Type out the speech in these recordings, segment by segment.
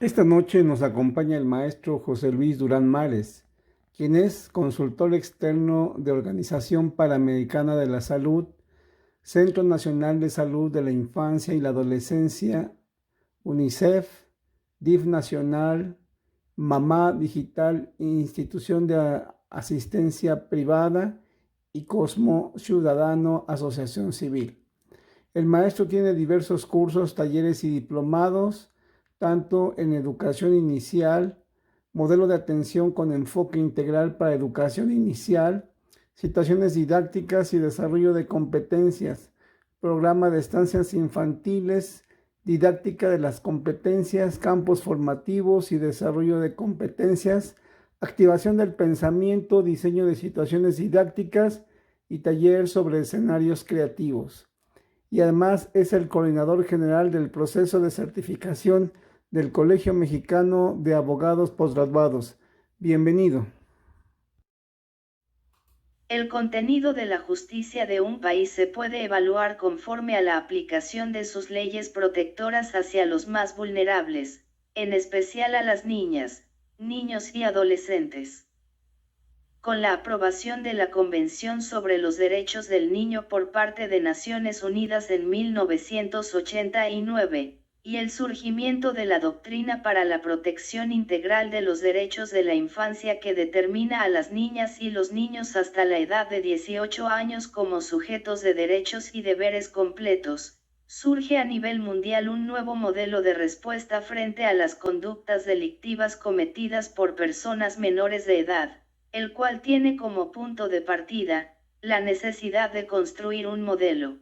Esta noche nos acompaña el maestro José Luis Durán Mares, quien es consultor externo de Organización Panamericana de la Salud, Centro Nacional de Salud de la Infancia y la Adolescencia, UNICEF, DIF Nacional, Mamá Digital, Institución de Asistencia Privada y Cosmo Ciudadano, Asociación Civil. El maestro tiene diversos cursos, talleres y diplomados, tanto en educación inicial, modelo de atención con enfoque integral para educación inicial, situaciones didácticas y desarrollo de competencias, programa de estancias infantiles, didáctica de las competencias, campos formativos y desarrollo de competencias, activación del pensamiento, diseño de situaciones didácticas y taller sobre escenarios creativos, y además es el coordinador general del proceso de certificación del Colegio Mexicano de Abogados Postgraduados. Bienvenido. El contenido de la justicia de un país se puede evaluar conforme a la aplicación de sus leyes protectoras hacia los más vulnerables, en especial a las niñas, niños y adolescentes. Con la aprobación de la Convención sobre los Derechos del Niño por parte de Naciones Unidas en 1989, y el surgimiento de la Doctrina para la Protección Integral de los Derechos de la Infancia, que determina a las niñas y los niños hasta la edad de 18 años como sujetos de derechos y deberes completos, surge a nivel mundial un nuevo modelo de respuesta frente a las conductas delictivas cometidas por personas menores de edad, el cual tiene como punto de partida la necesidad de construir un modelo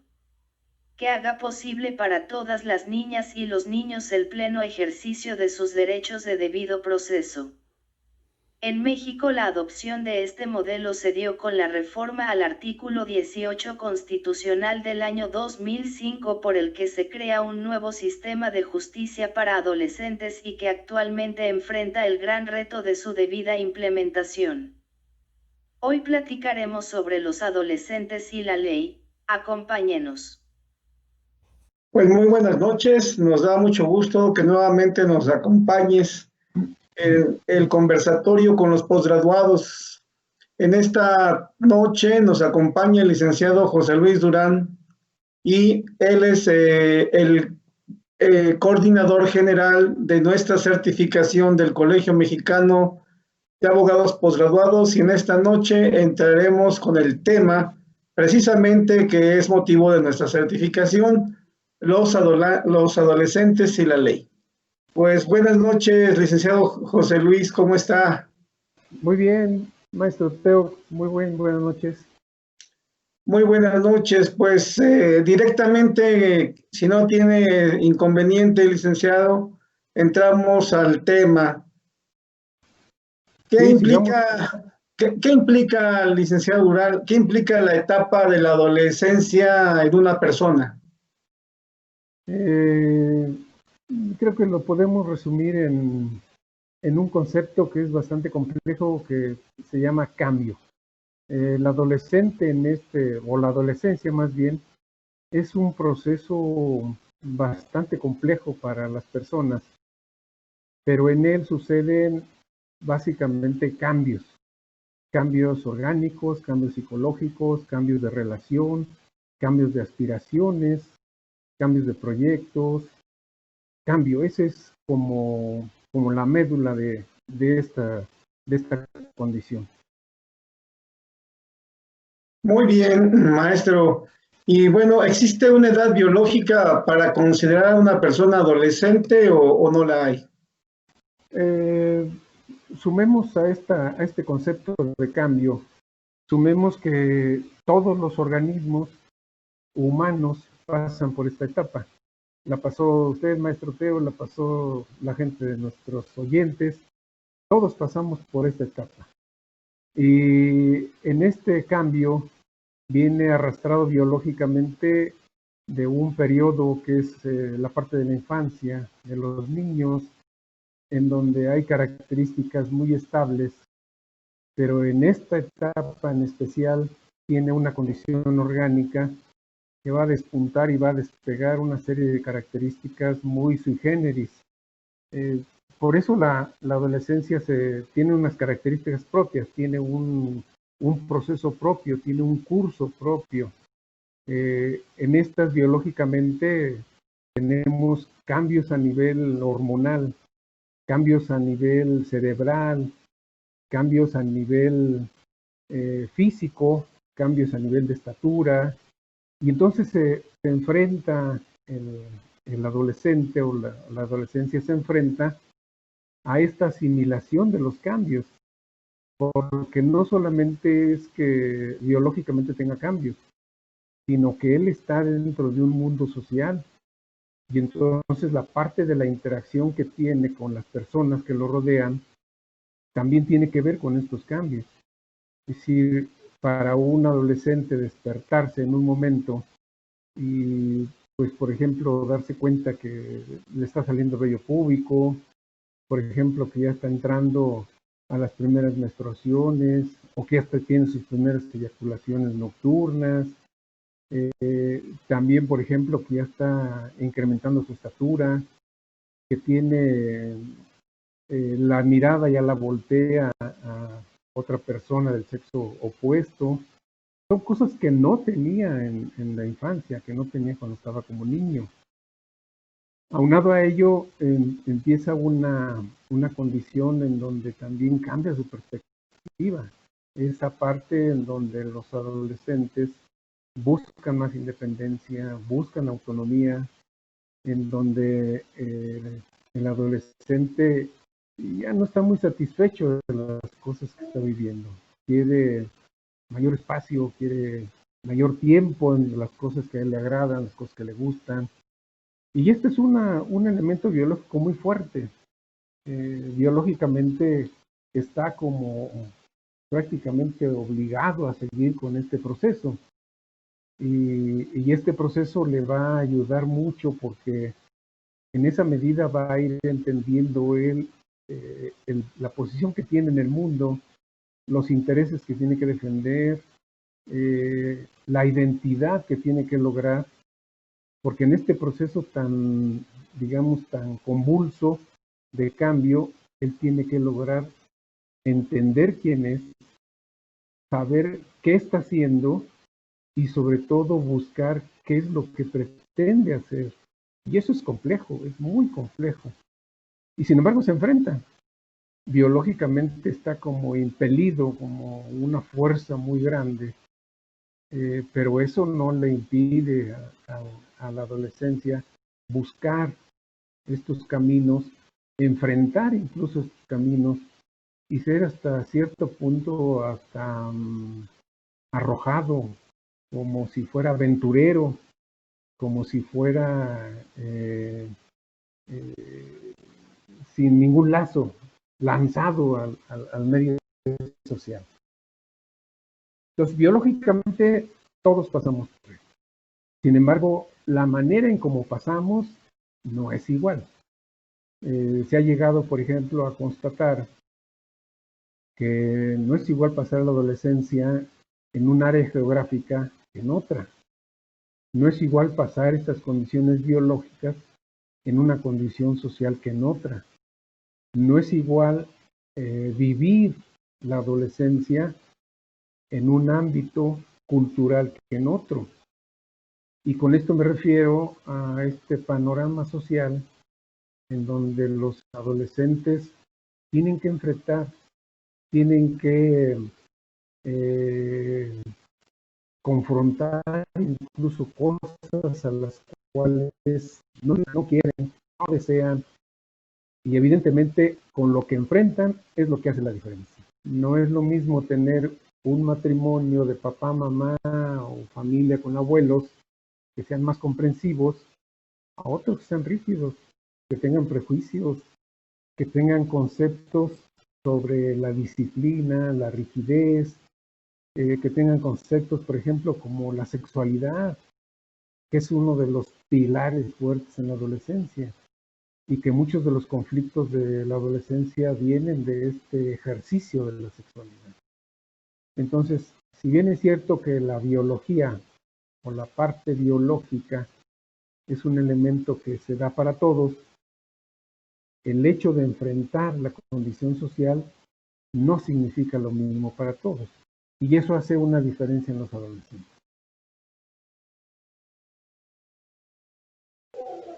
que haga posible para todas las niñas y los niños el pleno ejercicio de sus derechos de debido proceso. En México, la adopción de este modelo se dio con la reforma al artículo 18 constitucional del año 2005, por el que se crea un nuevo sistema de justicia para adolescentes y que actualmente enfrenta el gran reto de su debida implementación. Hoy platicaremos sobre los adolescentes y la ley. Acompáñenos. Pues muy buenas noches, nos da mucho gusto que nuevamente nos acompañes en el conversatorio con los posgraduados. En esta noche nos acompaña el licenciado José Luis Durán y él es el coordinador general de nuestra certificación del Colegio Mexicano de Abogados Posgraduados, y en esta noche entraremos con el tema precisamente que es motivo de nuestra certificación: los adolescentes y la ley. Pues buenas noches, licenciado José Luis, ¿cómo está? Muy bien, maestro Teo, buenas noches. Muy buenas noches, pues directamente, si no tiene inconveniente, licenciado, entramos al tema. ¿Qué Sí, implica, qué implica, licenciado Durán, qué implica la etapa de la adolescencia en una persona? Eh, Creo que lo podemos resumir en un concepto que es bastante complejo, que se llama cambio. El adolescente o la adolescencia más bien, es un proceso bastante complejo para las personas, pero en él suceden básicamente cambios orgánicos, cambios psicológicos, cambios de relación, cambios de aspiraciones, cambios de proyectos, ese es como la médula de esta condición. Muy bien, maestro. Y bueno, ¿existe una edad biológica para considerar a una persona adolescente o no la hay? Eh, Sumemos a este concepto de cambio, sumemos que todos los organismos humanos pasan por esta etapa. La pasó usted, maestro Teo, la pasó la gente de nuestros oyentes, todos pasamos por esta etapa. Y en este cambio viene arrastrado biológicamente de un periodo que es la parte de la infancia, de los niños, en donde hay características muy estables, pero en esta etapa en especial tiene una condición orgánica que va a despuntar y va a despegar una serie de características muy sui generis. por eso la adolescencia tiene unas características propias, tiene un proceso propio, tiene un curso propio. En estas biológicamente tenemos cambios a nivel hormonal, cambios a nivel cerebral, cambios a nivel físico, cambios a nivel de estatura, y entonces se enfrenta el adolescente o la adolescencia se enfrenta a esta asimilación de los cambios, porque no solamente es que biológicamente tenga cambios, sino que él está dentro de un mundo social, y entonces la parte de la interacción que tiene con las personas que lo rodean también tiene que ver con estos cambios. Es decir, para un adolescente despertarse en un momento y, pues, por ejemplo, darse cuenta que le está saliendo vello púbico, por ejemplo, que ya está entrando a las primeras menstruaciones, o que hasta tiene sus primeras eyaculaciones nocturnas, también, por ejemplo, que ya está incrementando su estatura, que tiene la mirada ya la voltea a otra persona del sexo opuesto. Son cosas que no tenía en la infancia, que no tenía cuando estaba como niño. Aunado a ello, empieza una condición en donde también cambia su perspectiva. Esa parte en donde los adolescentes buscan más independencia, buscan autonomía, en donde el adolescente ya no está muy satisfecho de las cosas que está viviendo. Quiere mayor espacio, quiere mayor tiempo en las cosas que a él le agradan, las cosas que le gustan. Y este es un elemento biológico muy fuerte. Biológicamente está como prácticamente obligado a seguir con este proceso. Y este proceso le va a ayudar mucho porque en esa medida va a ir entendiendo él la posición que tiene en el mundo, los intereses que tiene que defender, la identidad que tiene que lograr, porque en este proceso tan, digamos, tan convulso de cambio, él tiene que lograr entender quién es, saber qué está haciendo y sobre todo buscar qué es lo que pretende hacer. Y eso es complejo, es muy complejo. Y sin embargo se enfrenta. Biológicamente está como impelido, como una fuerza muy grande, pero eso no le impide a la adolescencia buscar estos caminos, enfrentar incluso estos caminos y ser hasta cierto punto hasta arrojado, como si fuera aventurero, como si fuera sin ningún lazo, lanzado al medio social. Entonces, biológicamente, todos pasamos por esto. Sin embargo, la manera en cómo pasamos no es igual. Se ha llegado, por ejemplo, a constatar que no es igual pasar la adolescencia en un área geográfica que en otra. No es igual pasar estas condiciones biológicas en una condición social que en otra. No es igual vivir la adolescencia en un ámbito cultural que en otro. Y con esto me refiero a este panorama social en donde los adolescentes tienen que enfrentar, tienen que confrontar incluso cosas a las cuales no quieren, no desean, y evidentemente con lo que enfrentan es lo que hace la diferencia. No es lo mismo tener un matrimonio de papá, mamá o familia con abuelos que sean más comprensivos, a otros que sean rígidos, que tengan prejuicios, que tengan conceptos sobre la disciplina, la rigidez, que tengan conceptos, por ejemplo, como la sexualidad, que es uno de los pilares fuertes en la adolescencia, y que muchos de los conflictos de la adolescencia vienen de este ejercicio de la sexualidad. Entonces, si bien es cierto que la biología o la parte biológica es un elemento que se da para todos, el hecho de enfrentar la condición social no significa lo mismo para todos. Y eso hace una diferencia en los adolescentes.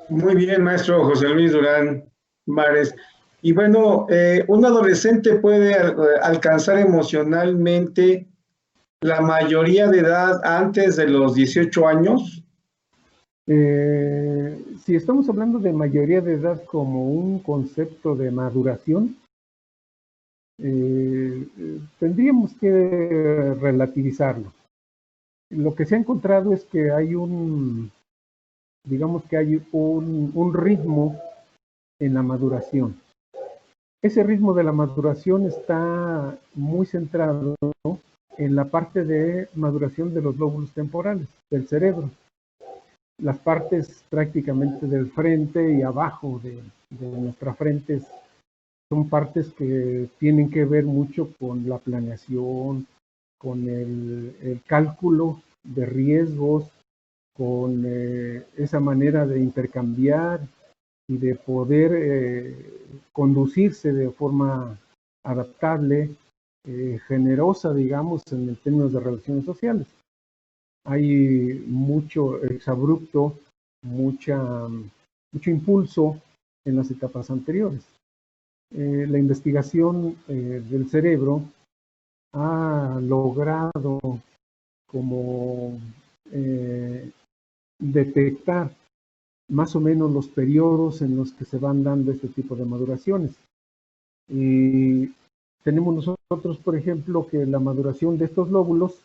Muy bien, maestro José Luis Durán Mares. Y bueno, un adolescente puede alcanzar emocionalmente la mayoría de edad antes de los 18 años. Si estamos hablando de mayoría de edad como un concepto de maduración, tendríamos que relativizarlo. Lo que se ha encontrado es que hay digamos que hay un ritmo en la maduración. Ese ritmo de la maduración está muy centrado en la parte de maduración de los lóbulos temporales del cerebro. Las partes prácticamente del frente y abajo de nuestra frente son partes que tienen que ver mucho con la planeación, con el cálculo de riesgos, con esa manera de intercambiar y de poder conducirse de forma adaptable, generosa, digamos, en el términos de relaciones sociales. Hay mucho exabrupto, mucho impulso en las etapas anteriores. La investigación del cerebro ha logrado como detectar más o menos los periodos en los que se van dando este tipo de maduraciones. Y tenemos nosotros, por ejemplo, que la maduración de estos lóbulos,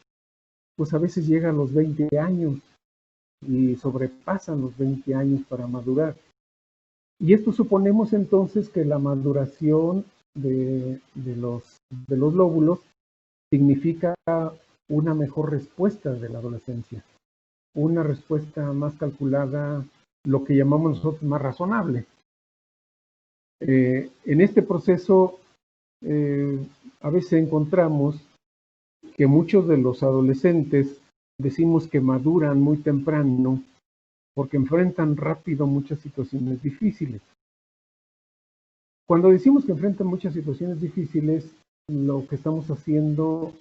pues a veces llega a los 20 años y sobrepasan los 20 años para madurar. Y esto suponemos entonces que la maduración de los lóbulos significa una mejor respuesta de la adolescencia, una respuesta más calculada, lo que llamamos nosotros más razonable. En este proceso, a veces encontramos que muchos de los adolescentes decimos que maduran muy temprano porque enfrentan rápido muchas situaciones difíciles. Cuando decimos que enfrentan muchas situaciones difíciles, lo que estamos haciendo,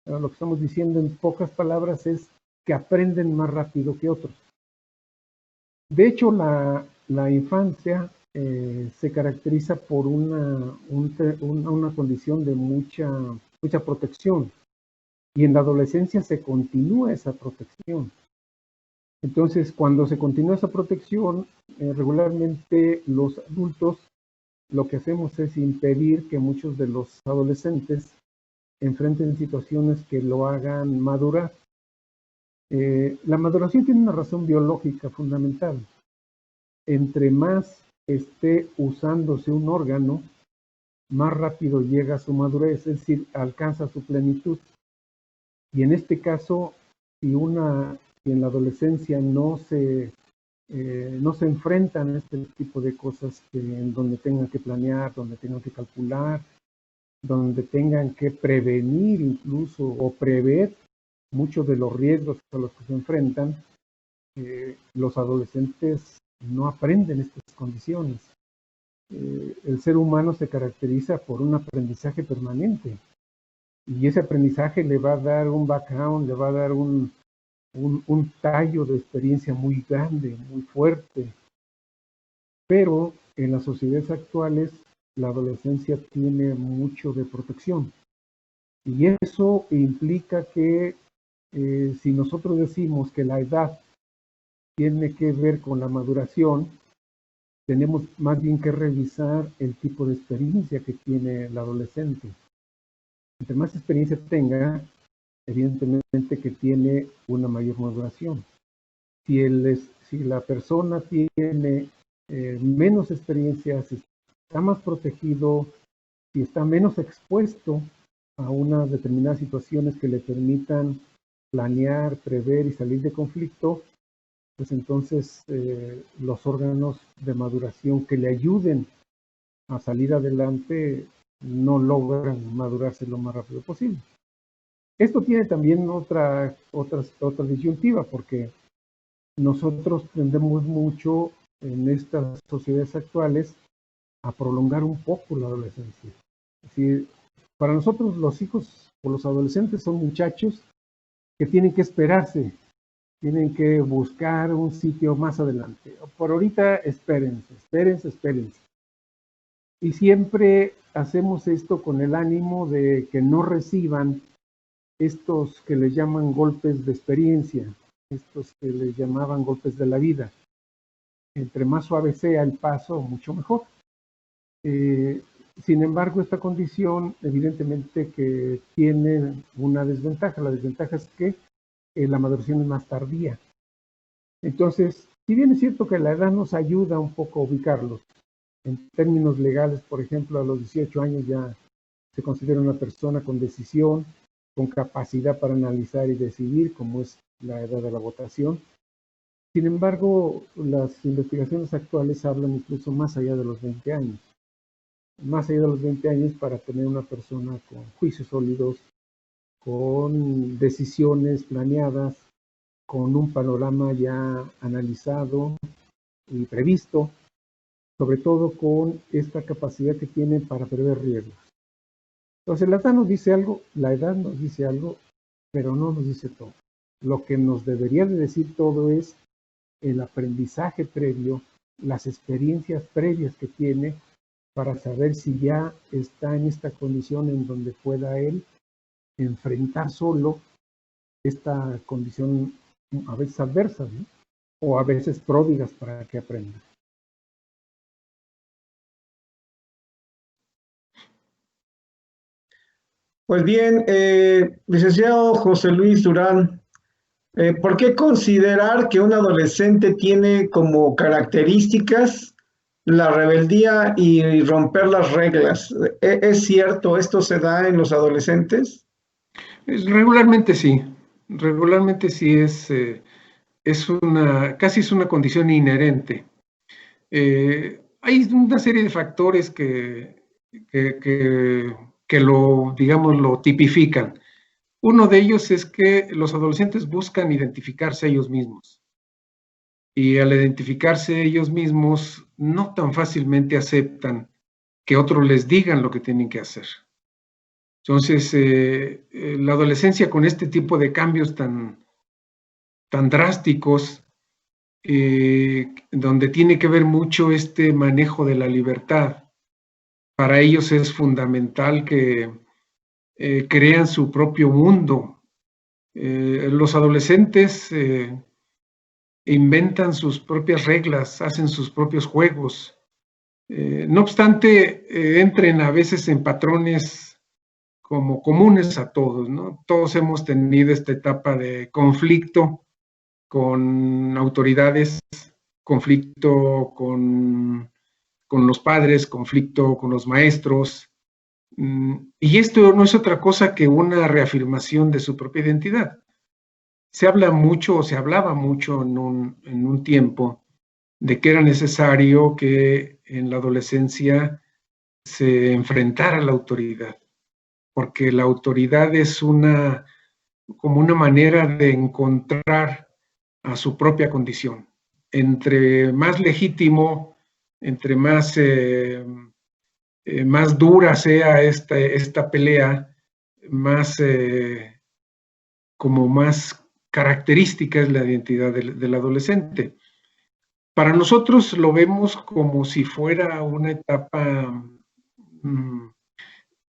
lo que estamos diciendo en pocas palabras es que aprenden más rápido que otros. De hecho, la infancia se caracteriza por una condición de mucha protección, y en la adolescencia se continúa esa protección. Entonces, cuando se continúa esa protección, regularmente los adultos lo que hacemos es impedir que muchos de los adolescentes enfrenten situaciones que lo hagan madurar. La maduración tiene una razón biológica fundamental. Entre más esté usándose un órgano, más rápido llega a su madurez, es decir, alcanza su plenitud. Y en este caso, si en la adolescencia no se enfrentan a este tipo de cosas en donde tengan que planear, donde tengan que calcular, donde tengan que prevenir incluso o prever muchos de los riesgos a los que se enfrentan, los adolescentes no aprenden estas condiciones. El ser humano se caracteriza por un aprendizaje permanente, y ese aprendizaje le va a dar un background, le va a dar un tallo de experiencia muy grande, muy fuerte. Pero en las sociedades actuales, la adolescencia tiene mucho de protección. Y eso implica que si nosotros decimos que la edad tiene que ver con la maduración, tenemos más bien que revisar el tipo de experiencia que tiene el adolescente. Entre más experiencia tenga, evidentemente que tiene una mayor maduración. Si la persona tiene menos experiencias, está más protegido, si está menos expuesto a unas determinadas situaciones que le permitan planear, prever y salir de conflicto, pues entonces los órganos de maduración que le ayuden a salir adelante no logran madurarse lo más rápido posible. Esto tiene también otra disyuntiva, porque nosotros tendemos mucho en estas sociedades actuales a prolongar un poco la adolescencia. Es decir, para nosotros los hijos o los adolescentes son muchachos que tienen que esperarse, tienen que buscar un sitio más adelante. Por ahorita, espérense. Y siempre hacemos esto con el ánimo de que no reciban estos que les llaman golpes de experiencia, estos que les llamaban golpes de la vida. Entre más suave sea el paso, mucho mejor. Sin embargo, esta condición evidentemente que tiene una desventaja. La desventaja es que la maduración es más tardía. Entonces, si bien es cierto que la edad nos ayuda un poco a ubicarlos, en términos legales, por ejemplo, a los 18 años ya se considera una persona con decisión, con capacidad para analizar y decidir, como es la edad de la votación. Sin embargo, las investigaciones actuales hablan incluso más allá de los 20 años. Más allá de los 20 años para tener una persona con juicios sólidos, con decisiones planeadas, con un panorama ya analizado y previsto, sobre todo con esta capacidad que tiene para prever riesgos. Entonces la edad nos dice algo, pero no nos dice todo. Lo que nos debería de decir todo es el aprendizaje previo, las experiencias previas que tiene para saber si ya está en esta condición en donde pueda él enfrentar solo esta condición a veces adversa, ¿no? O a veces pródigas para que aprenda. Pues bien, licenciado José Luis Durán, ¿por qué considerar que un adolescente tiene como características la rebeldía y romper las reglas? ¿Es cierto, esto se da en los adolescentes? Regularmente sí casi es una condición inherente. Hay una serie de factores que lo tipifican. Uno de ellos es que los adolescentes buscan identificarse a ellos mismos. Y al identificarse ellos mismos, no tan fácilmente aceptan que otros les digan lo que tienen que hacer. Entonces, la adolescencia con este tipo de cambios tan drásticos, donde tiene que ver mucho este manejo de la libertad, para ellos es fundamental que crean su propio mundo. Los adolescentes inventan sus propias reglas, hacen sus propios juegos. No obstante, entren a veces en patrones como comunes a todos, ¿no? Todos hemos tenido esta etapa de conflicto con autoridades, conflicto con los padres, conflicto con los maestros. Y esto no es otra cosa que una reafirmación de su propia identidad. Se habla mucho, o se hablaba mucho en un tiempo, de que era necesario que en la adolescencia se enfrentara a la autoridad, porque la autoridad es como una manera de encontrar a su propia condición. Entre más legítimo, entre más dura sea esta pelea, más característica es la identidad del adolescente. Para nosotros lo vemos como si fuera una etapa,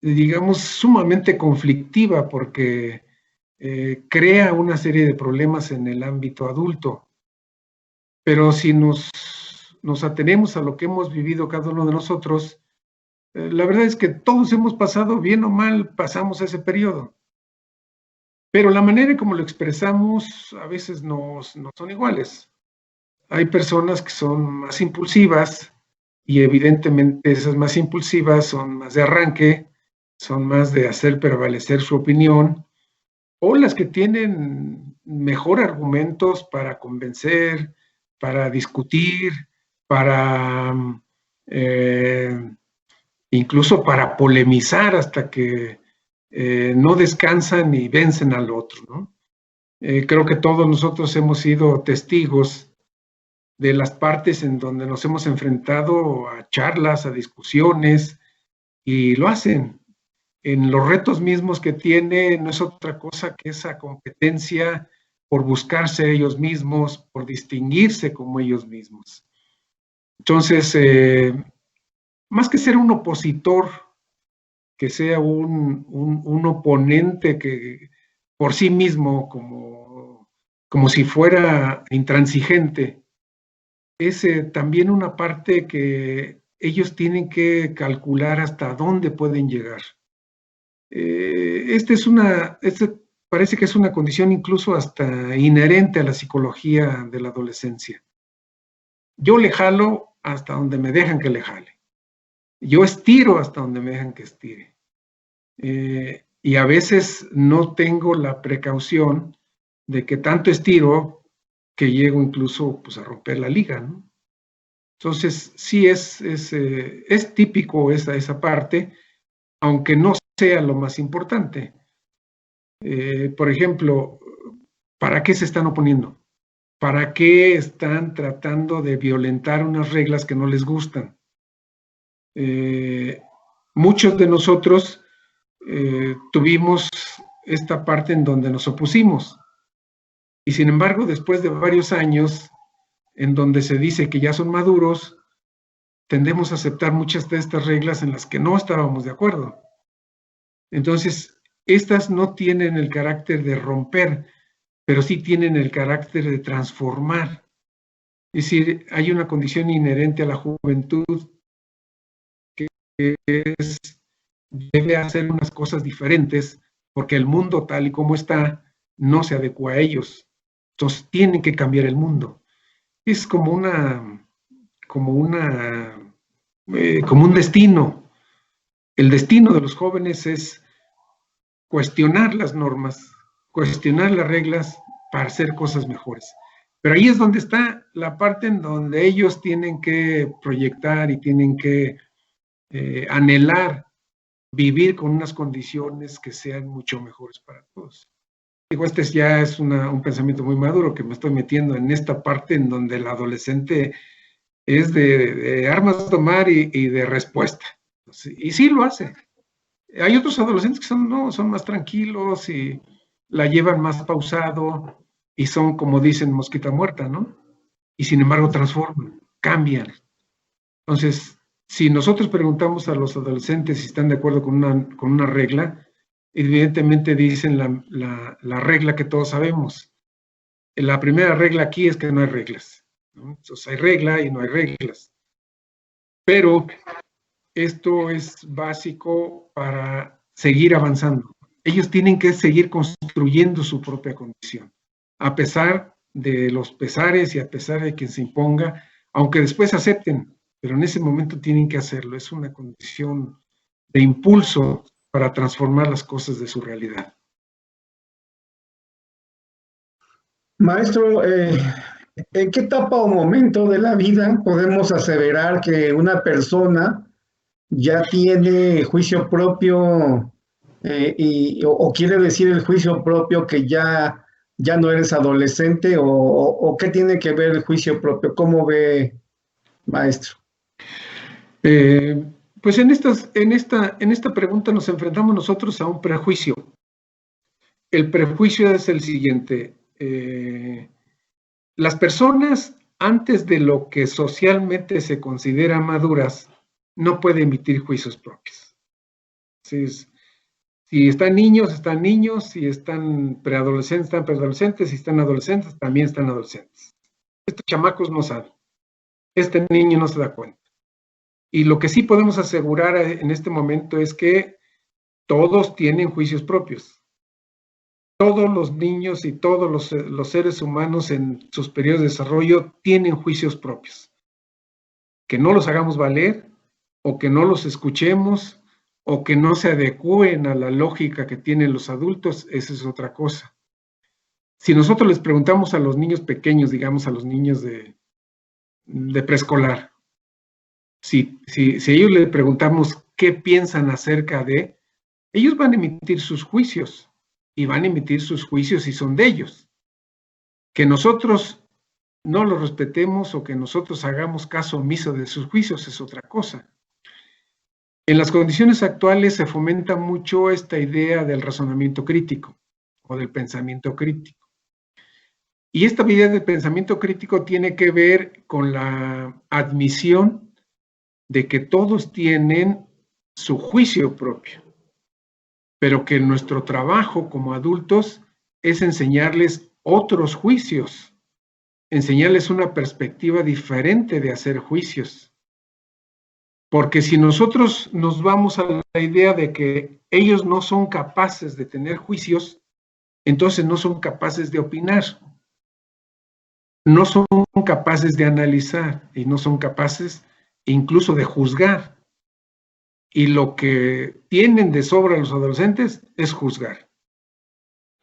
digamos, sumamente conflictiva, porque crea una serie de problemas en el ámbito adulto. Pero si nos atenemos a lo que hemos vivido cada uno de nosotros, la verdad es que todos hemos pasado, bien o mal, pasamos ese periodo. Pero la manera en cómo lo expresamos a veces no son iguales. Hay personas que son más impulsivas y evidentemente esas más impulsivas son más de arranque, son más de hacer prevalecer su opinión, o las que tienen mejor argumentos para convencer, para discutir, para incluso para polemizar hasta que no descansan y vencen al otro, ¿no? Creo que todos nosotros hemos sido testigos de las partes en donde nos hemos enfrentado a charlas, a discusiones, y lo hacen. En los retos mismos que tiene, no es otra cosa que esa competencia por buscarse ellos mismos, por distinguirse como ellos mismos. Entonces, más que ser un opositor, que sea un oponente que por sí mismo, como si fuera intransigente, es también una parte que ellos tienen que calcular hasta dónde pueden llegar. Parece que es una condición incluso hasta inherente a la psicología de la adolescencia. Yo le jalo hasta donde me dejan que le jale. Yo estiro hasta donde me dejan que estire. Y a veces no tengo la precaución de que tanto estiro que llego incluso pues, a romper la liga, ¿no? Entonces, sí es típico esa parte, aunque no sea lo más importante. Por ejemplo, ¿para qué se están oponiendo? ¿Para qué están tratando de violentar unas reglas que no les gustan? Muchos de nosotros tuvimos esta parte en donde nos opusimos. Y sin embargo, después de varios años, en donde se dice que ya son maduros, tendemos a aceptar muchas de estas reglas en las que no estábamos de acuerdo. Entonces, estas no tienen el carácter de romper, pero sí tienen el carácter de transformar. Es decir, hay una condición inherente a la juventud que debe hacer unas cosas diferentes porque el mundo tal y como está no se adecua a ellos. Entonces, tienen que cambiar el mundo. Es como un destino. El destino de los jóvenes es cuestionar las normas, cuestionar las reglas para hacer cosas mejores. Pero ahí es donde está la parte en donde ellos tienen que proyectar y tienen que anhelar vivir con unas condiciones que sean mucho mejores para todos. Digo, ya es un pensamiento muy maduro que me estoy metiendo en esta parte en donde el adolescente es de armas a tomar y de respuesta. Y sí lo hace. Hay otros adolescentes que son más tranquilos y la llevan más pausado y son, como dicen, mosquita muerta, ¿no? Y sin embargo transforman, cambian. Entonces, si nosotros preguntamos a los adolescentes si están de acuerdo con una regla, evidentemente dicen la regla que todos sabemos. La primera regla aquí es que no hay reglas, ¿no? Entonces hay regla y no hay reglas. Pero esto es básico para seguir avanzando. Ellos tienen que seguir construyendo su propia condición, a pesar de los pesares y a pesar de quien se imponga, aunque después acepten, pero en ese momento tienen que hacerlo. Es una condición de impulso para transformar las cosas de su realidad. Maestro, ¿en qué etapa o momento de la vida podemos aseverar que una persona ya tiene juicio propio o quiere decir el juicio propio que ya no eres adolescente o qué tiene que ver el juicio propio? ¿Cómo ve, maestro? Pues en esta pregunta nos enfrentamos nosotros a un prejuicio. El prejuicio es el siguiente. Las personas, antes de lo que socialmente se considera maduras, no pueden emitir juicios propios. Si están niños, si están preadolescentes, si están adolescentes, también están adolescentes. Estos chamacos no saben. Este niño no se da cuenta. Y lo que sí podemos asegurar en este momento es que todos tienen juicios propios. Todos los niños y todos los seres humanos en sus periodos de desarrollo tienen juicios propios. Que no los hagamos valer, o que no los escuchemos, o que no se adecúen a la lógica que tienen los adultos, esa es otra cosa. Si nosotros les preguntamos a los niños pequeños, digamos a los niños de preescolar, si ellos les preguntamos qué piensan acerca de, ellos van a emitir sus juicios. Y van a emitir sus juicios y son de ellos. Que nosotros no los respetemos o que nosotros hagamos caso omiso de sus juicios es otra cosa. En las condiciones actuales se fomenta mucho esta idea del razonamiento crítico o del pensamiento crítico. Y esta idea del pensamiento crítico tiene que ver con la admisión de que todos tienen su juicio propio, pero que nuestro trabajo como adultos es enseñarles otros juicios, enseñarles una perspectiva diferente de hacer juicios. Porque si nosotros nos vamos a la idea de que ellos no son capaces de tener juicios, entonces no son capaces de opinar, no son capaces de analizar y no son capaces incluso de juzgar. Y lo que tienen de sobra los adolescentes es juzgar.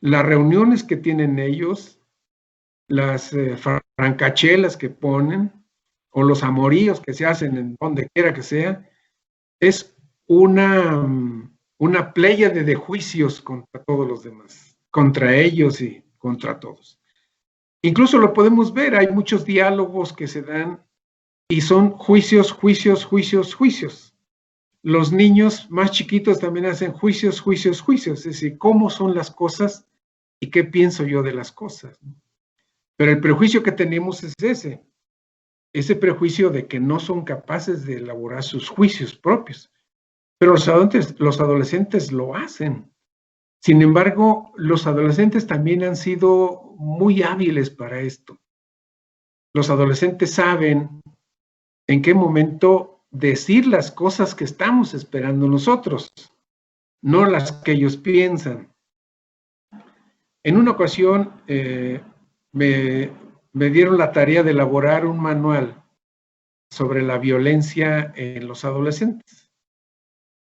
Las reuniones que tienen ellos, las francachelas que ponen, o los amoríos que se hacen en donde quiera que sea, es una pléyade de juicios contra todos los demás, contra ellos y contra todos. Incluso lo podemos ver, hay muchos diálogos que se dan y son juicios, juicios, juicios, juicios. Los niños más chiquitos también hacen juicios, juicios, juicios, es decir, cómo son las cosas y qué pienso yo de las cosas. Pero el prejuicio que tenemos es ese prejuicio de que no son capaces de elaborar sus juicios propios. Pero los adolescentes lo hacen. Sin embargo, los adolescentes también han sido muy hábiles para esto. Los adolescentes saben en qué momento decir las cosas que estamos esperando nosotros, no las que ellos piensan. En una ocasión me dieron la tarea de elaborar un manual sobre la violencia en los adolescentes.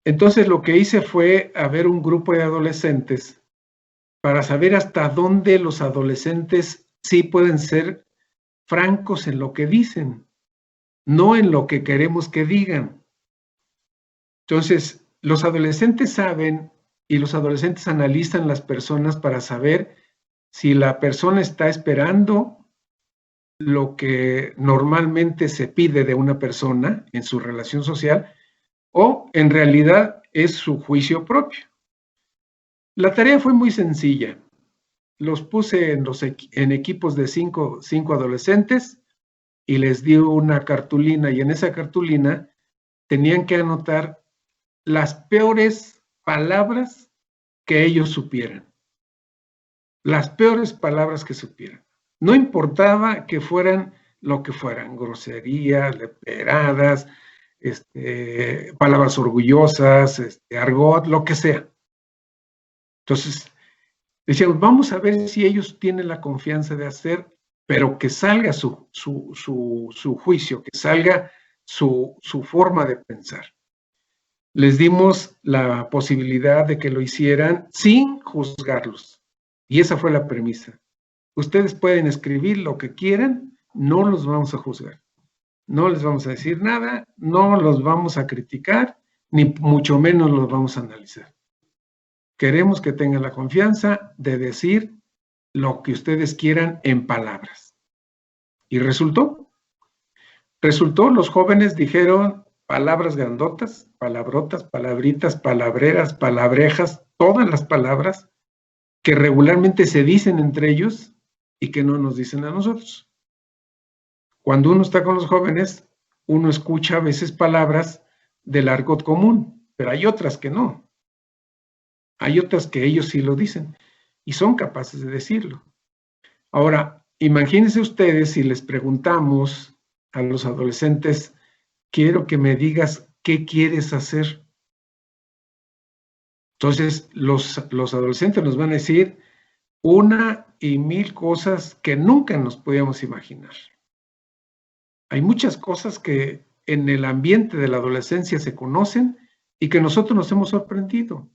Entonces lo que hice fue a ver un grupo de adolescentes para saber hasta dónde los adolescentes sí pueden ser francos en lo que dicen, no en lo que queremos que digan. Entonces, los adolescentes saben y los adolescentes analizan las personas para saber si la persona está esperando lo que normalmente se pide de una persona en su relación social o en realidad es su juicio propio. La tarea fue muy sencilla. Los puse en equipos de cinco adolescentes y les di una cartulina y en esa cartulina tenían que anotar las peores palabras que ellos supieran. Las peores palabras que supieran. No importaba que fueran lo que fueran, groserías, leperadas, palabras orgullosas, argot, lo que sea. Entonces, decíamos, vamos a ver si ellos tienen la confianza de hacer, pero que salga su juicio, que salga su forma de pensar. Les dimos la posibilidad de que lo hicieran sin juzgarlos. Y esa fue la premisa. Ustedes pueden escribir lo que quieran, no los vamos a juzgar. No les vamos a decir nada, no los vamos a criticar, ni mucho menos los vamos a analizar. Queremos que tengan la confianza de decir lo que ustedes quieran en palabras. Y resultó. Los jóvenes dijeron palabras grandotas, palabrotas, palabritas, palabreras, palabrejas, todas las palabras que regularmente se dicen entre ellos y que no nos dicen a nosotros. Cuando uno está con los jóvenes, uno escucha a veces palabras del argot común, pero hay otras que no. Hay otras que ellos sí lo dicen y son capaces de decirlo. Ahora, imagínense ustedes si les preguntamos a los adolescentes, quiero que me digas qué quieres hacer. Entonces, los adolescentes nos van a decir una y mil cosas que nunca nos podíamos imaginar. Hay muchas cosas que en el ambiente de la adolescencia se conocen y que nosotros nos hemos sorprendido.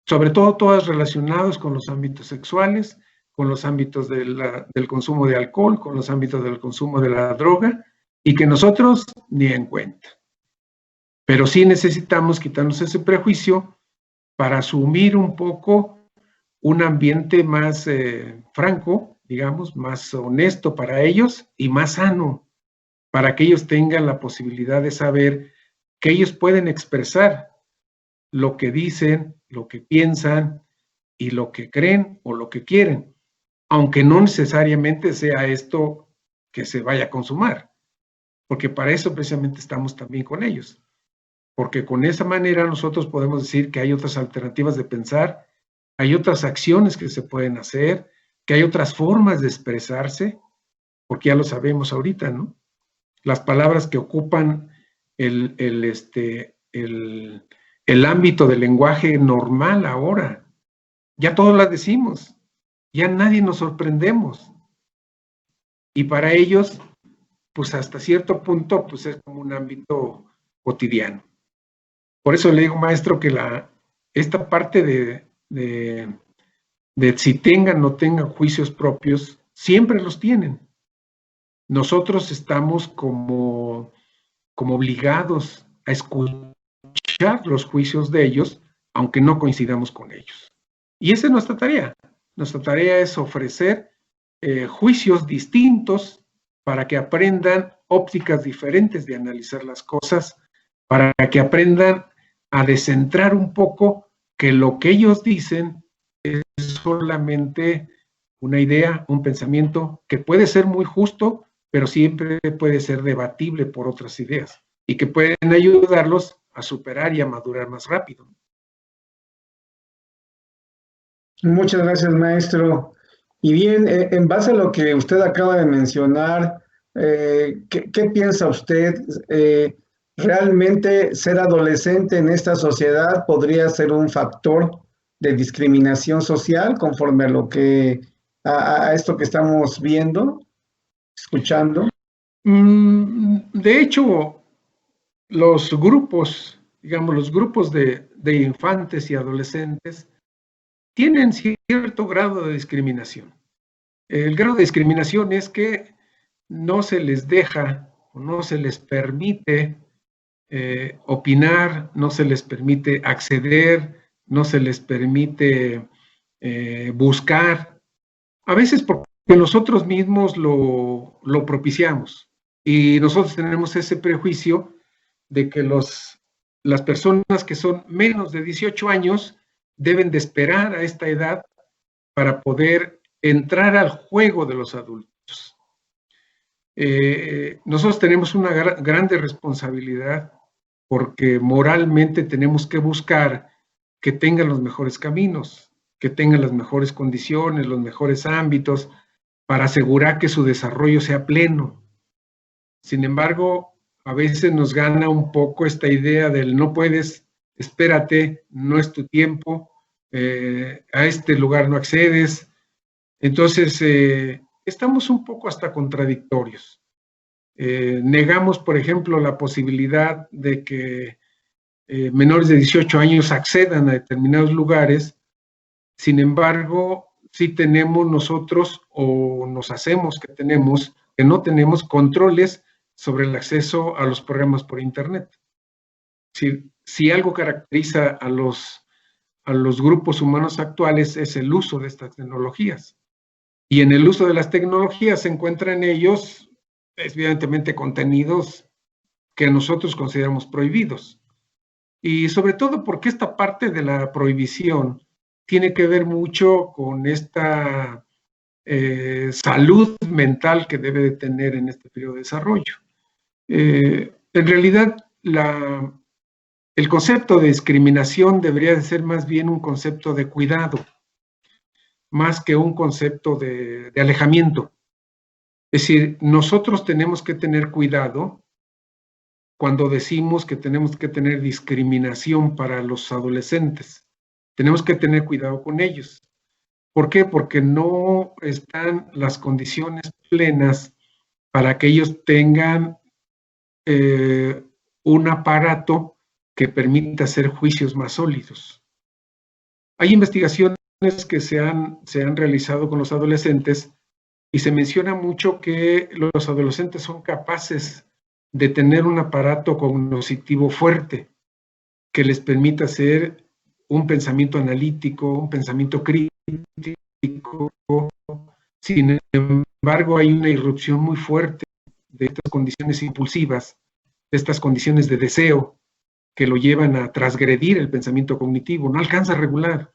Sobre todo todas relacionadas con los ámbitos sexuales, con los ámbitos del consumo de alcohol, con los ámbitos del consumo de la droga, y que nosotros ni en cuenta. Pero sí necesitamos quitarnos ese prejuicio para asumir un poco un ambiente más franco digamos, más honesto para ellos y más sano, para que ellos tengan la posibilidad de saber que ellos pueden expresar lo que dicen, lo que piensan y lo que creen o lo que quieren, aunque no necesariamente sea esto que se vaya a consumar, porque para eso precisamente estamos también con ellos, porque con esa manera nosotros podemos decir que hay otras alternativas de pensar, hay otras acciones que se pueden hacer, que hay otras formas de expresarse, porque ya lo sabemos ahorita, ¿no? Las palabras que ocupan el ámbito del lenguaje normal ahora, ya todos las decimos, ya nadie nos sorprendemos. Y para ellos, pues hasta cierto punto, pues es como un ámbito cotidiano. Por eso le digo, maestro, que esta parte de si tengan o no tengan juicios propios, siempre los tienen. Nosotros estamos como obligados a escuchar los juicios de ellos, aunque no coincidamos con ellos. Y esa es nuestra tarea. Nuestra tarea es ofrecer juicios distintos para que aprendan ópticas diferentes de analizar las cosas, para que aprendan a descentrar un poco que lo que ellos dicen es solamente una idea, un pensamiento que puede ser muy justo, pero siempre puede ser debatible por otras ideas y que pueden ayudarlos a superar y a madurar más rápido. Muchas gracias, maestro. Y bien, en base a lo que usted acaba de mencionar, ¿qué piensa usted? ¿Realmente ser adolescente en esta sociedad podría ser un factor de discriminación social conforme a lo que a esto que estamos viendo, escuchando? De hecho, los grupos, digamos, los grupos de infantes y adolescentes tienen cierto grado de discriminación. El grado de discriminación es que no se les deja o no se les permite opinar, no se les permite acceder, no se les permite buscar, a veces porque nosotros mismos lo propiciamos y nosotros tenemos ese prejuicio de que las personas que son menos de 18 años deben de esperar a esta edad para poder entrar al juego de los adultos. Nosotros tenemos una grande responsabilidad porque moralmente tenemos que buscar que tengan los mejores caminos, que tengan las mejores condiciones, los mejores ámbitos, para asegurar que su desarrollo sea pleno. Sin embargo, a veces nos gana un poco esta idea del no puedes, espérate, no es tu tiempo, a este lugar no accedes. Entonces, estamos un poco hasta contradictorios. Negamos, por ejemplo, la posibilidad de que menores de 18 años accedan a determinados lugares. Sin embargo, sí tenemos nosotros, o nos hacemos que no tenemos controles sobre el acceso a los programas por Internet. Si algo caracteriza a los grupos humanos actuales es el uso de estas tecnologías. Y en el uso de las tecnologías se encuentran en ellos, evidentemente, contenidos que nosotros consideramos prohibidos. Y sobre todo porque esta parte de la prohibición tiene que ver mucho con esta salud mental que debe de tener en este periodo de desarrollo. En realidad, el concepto de discriminación debería de ser más bien un concepto de cuidado, más que un concepto de alejamiento. Es decir, nosotros tenemos que tener cuidado cuando decimos que tenemos que tener discriminación para los adolescentes. Tenemos que tener cuidado con ellos. ¿Por qué? Porque no están las condiciones plenas para que ellos tengan un aparato que permita hacer juicios más sólidos. Hay investigaciones que se han realizado con los adolescentes y se menciona mucho que los adolescentes son capaces de tener un aparato cognitivo fuerte que les permita hacer un pensamiento analítico, un pensamiento crítico, Sin embargo, hay una irrupción muy fuerte de estas condiciones impulsivas, de estas condiciones de deseo que lo llevan a transgredir el pensamiento cognitivo, no alcanza a regular.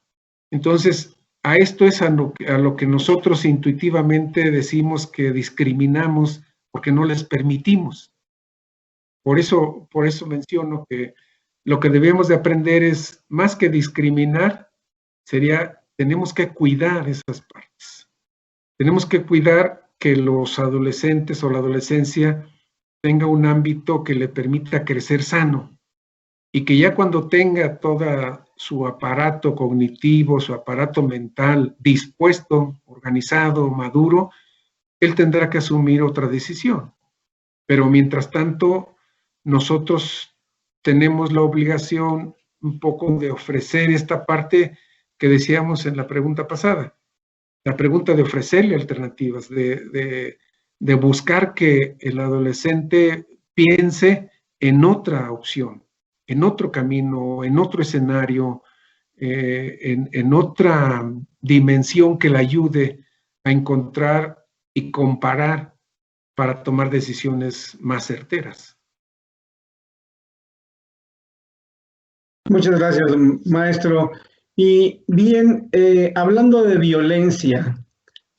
Entonces, a esto es a lo que nosotros intuitivamente decimos que discriminamos porque no les permitimos. Por eso menciono que lo que debemos de aprender es, más que discriminar, tenemos que cuidar esas partes. Tenemos que cuidar que los adolescentes o la adolescencia tenga un ámbito que le permita crecer sano y que ya cuando tenga todo su aparato cognitivo, su aparato mental dispuesto, organizado, maduro, él tendrá que asumir otra decisión. Pero mientras tanto, nosotros tenemos la obligación un poco de ofrecer esta parte que decíamos en la pregunta pasada, la pregunta de ofrecerle alternativas, de buscar que el adolescente piense en otra opción, en otro camino, en otro escenario, en otra dimensión que le ayude a encontrar y comparar para tomar decisiones más certeras. Muchas gracias, maestro. Y bien, hablando de violencia,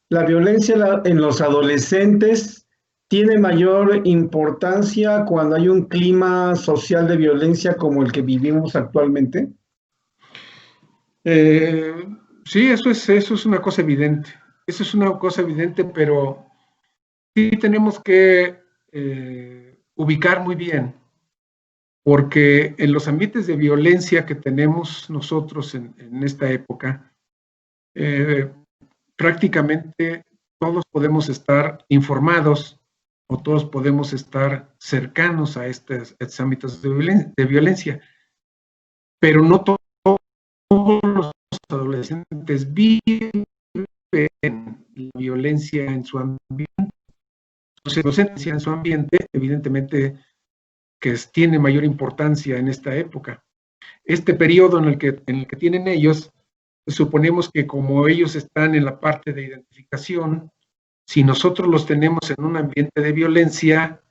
la violencia en los adolescentes tiene mayor importancia cuando hay un clima social de violencia como el que vivimos actualmente. Sí, eso es una cosa evidente. Eso es una cosa evidente, pero sí tenemos que ubicar muy bien, porque en los ambientes de violencia que tenemos nosotros en esta época, prácticamente todos podemos estar informados o todos podemos estar cercanos a estos ámbitos de violencia, pero no todos los adolescentes viven la violencia en su ambiente. Los adolescentes en su ambiente, evidentemente, que tiene mayor importancia en esta época. Este periodo en el que tienen ellos, suponemos que como ellos están en la parte de identificación, si nosotros los tenemos en un ambiente de violencia,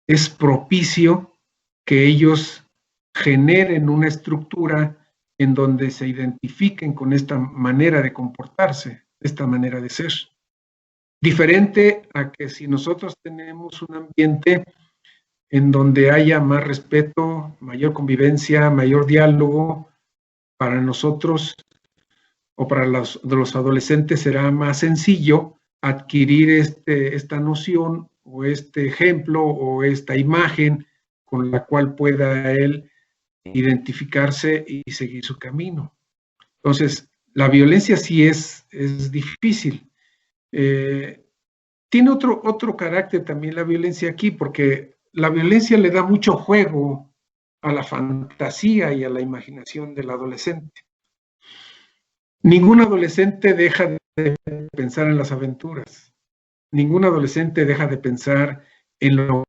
es propicio que ellos generen una estructura en donde se identifiquen con esta manera de comportarse, esta manera de ser. Diferente a que si nosotros tenemos un ambiente en donde haya más respeto, mayor convivencia, mayor diálogo, para nosotros o para los adolescentes será más sencillo adquirir esta noción o este ejemplo o esta imagen con la cual pueda él identificarse y seguir su camino. Entonces, la violencia sí es difícil. Tiene otro carácter también la violencia aquí, porque la violencia le da mucho juego a la fantasía y a la imaginación del adolescente. Ningún adolescente deja de pensar en las aventuras. Ningún adolescente deja de pensar en lo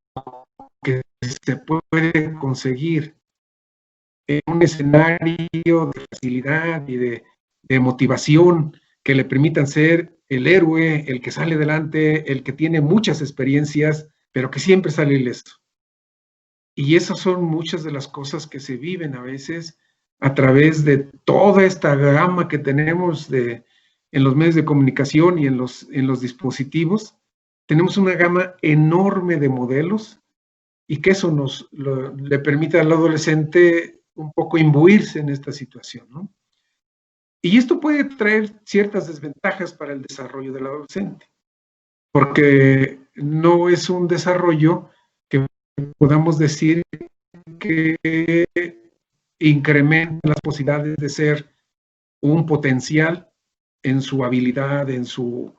que se puede conseguir en un escenario de facilidad y de motivación que le permitan ser el héroe, el que sale adelante, el que tiene muchas experiencias, pero que siempre sale ileso. Y esas son muchas de las cosas que se viven a veces a través de toda esta gama que tenemos en los medios de comunicación y en los dispositivos. Tenemos una gama enorme de modelos y que eso le permite al adolescente un poco imbuirse en esta situación, ¿no? Y esto puede traer ciertas desventajas para el desarrollo del adolescente, porque no es un desarrollo que podamos decir que incrementa las posibilidades de ser un potencial en su habilidad, en su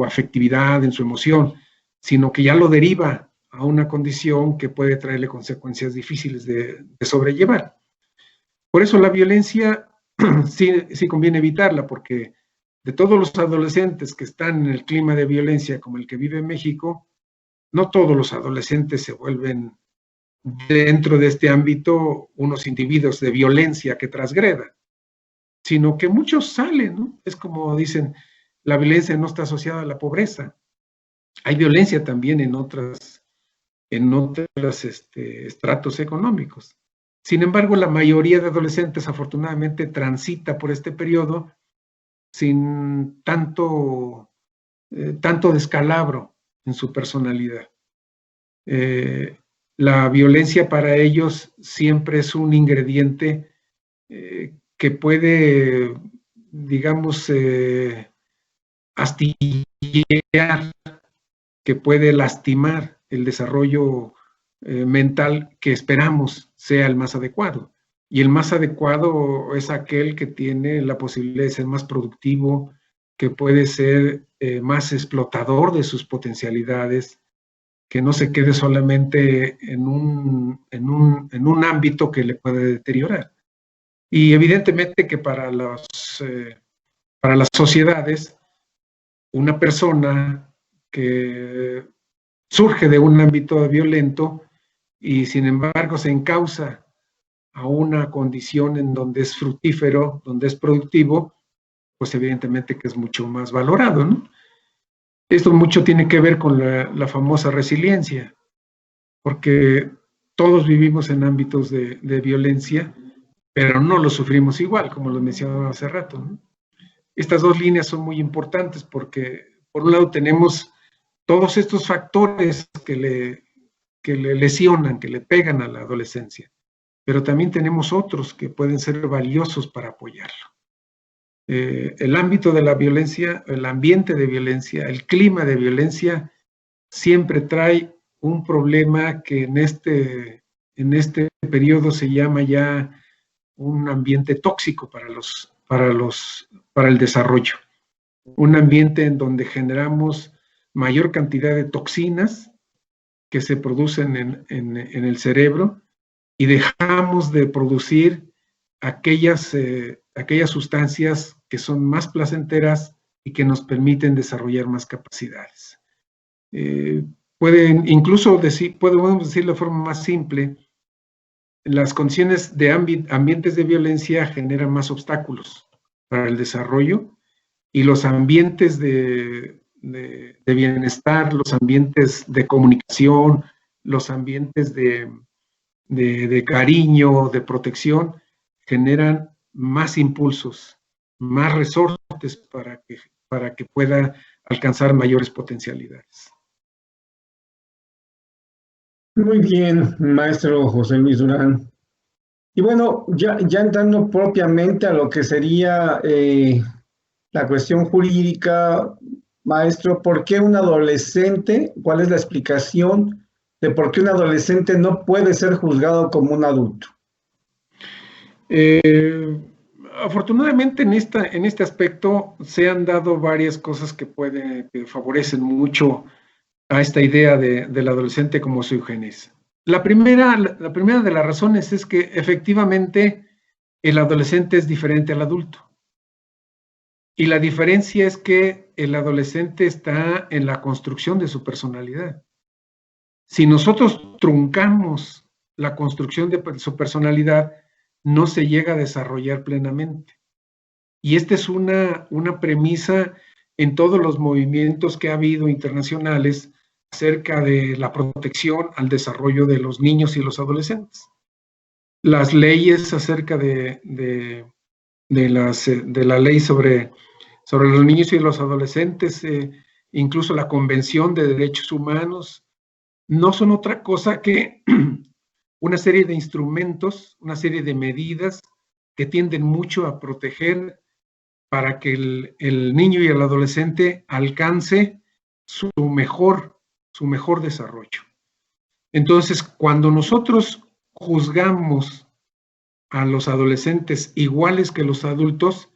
afectividad, en su emoción, sino que ya lo deriva a una condición que puede traerle consecuencias difíciles de sobrellevar. Por eso la violencia sí conviene evitarla, porque de todos los adolescentes que están en el clima de violencia como el que vive México, no todos los adolescentes se vuelven dentro de este ámbito unos individuos de violencia que transgredan, sino que muchos salen, ¿no? Es como dicen, la violencia no está asociada a la pobreza. Hay violencia también en otros estratos económicos. Sin embargo, la mayoría de adolescentes afortunadamente transita por este periodo sin tanto descalabro en su personalidad. La violencia para ellos siempre es un ingrediente que puede, digamos, astillar, que puede lastimar el desarrollo mental que esperamos sea el más adecuado. Y el más adecuado es aquel que tiene la posibilidad de ser más productivo, que puede ser más explotador de sus potencialidades, que no se quede solamente en un ámbito que le puede deteriorar. Y evidentemente que para las sociedades, una persona que surge de un ámbito violento y sin embargo se encausa a una condición en donde es fructífero, donde es productivo, pues evidentemente que es mucho más valorado, ¿no? Esto mucho tiene que ver con la famosa resiliencia, porque todos vivimos en ámbitos de violencia, pero no lo sufrimos igual, como lo mencionaba hace rato, ¿no? Estas dos líneas son muy importantes porque, por un lado, tenemos todos estos factores que le lesionan, que le pegan a la adolescencia, pero también tenemos otros que pueden ser valiosos para apoyarlo. El ámbito de la violencia, el ambiente de violencia, el clima de violencia, siempre trae un problema que en este periodo se llama ya un ambiente tóxico para el desarrollo. Un ambiente en donde generamos mayor cantidad de toxinas que se producen en el cerebro y dejamos de producir aquellas sustancias que son más placenteras y que nos permiten desarrollar más capacidades. Podemos decir de forma más simple, las condiciones de ambientes de violencia generan más obstáculos para el desarrollo y los ambientes de bienestar, los ambientes de comunicación, los ambientes de cariño, de protección, generan más impulsos, más resortes para que pueda alcanzar mayores potencialidades. Muy bien, maestro José Luis Durán. Y bueno, ya entrando propiamente a lo que sería la cuestión jurídica, maestro, ¿por qué un adolescente, cuál es la explicación de por qué un adolescente no puede ser juzgado como un adulto? Afortunadamente en este aspecto se han dado varias cosas que favorecen mucho a esta idea del adolescente como sui generis. La primera de las razones es que efectivamente el adolescente es diferente al adulto. Y la diferencia es que el adolescente está en la construcción de su personalidad. Si nosotros truncamos la construcción de su personalidad, no se llega a desarrollar plenamente. Y esta es una premisa en todos los movimientos que ha habido internacionales acerca de la protección al desarrollo de los niños y los adolescentes. Las leyes acerca de la ley sobre los niños y los adolescentes, incluso la Convención de Derechos Humanos, no son otra cosa que una serie de instrumentos, una serie de medidas que tienden mucho a proteger para que el niño y el adolescente alcance su mejor desarrollo. Entonces, cuando nosotros juzgamos a los adolescentes iguales que los adultos,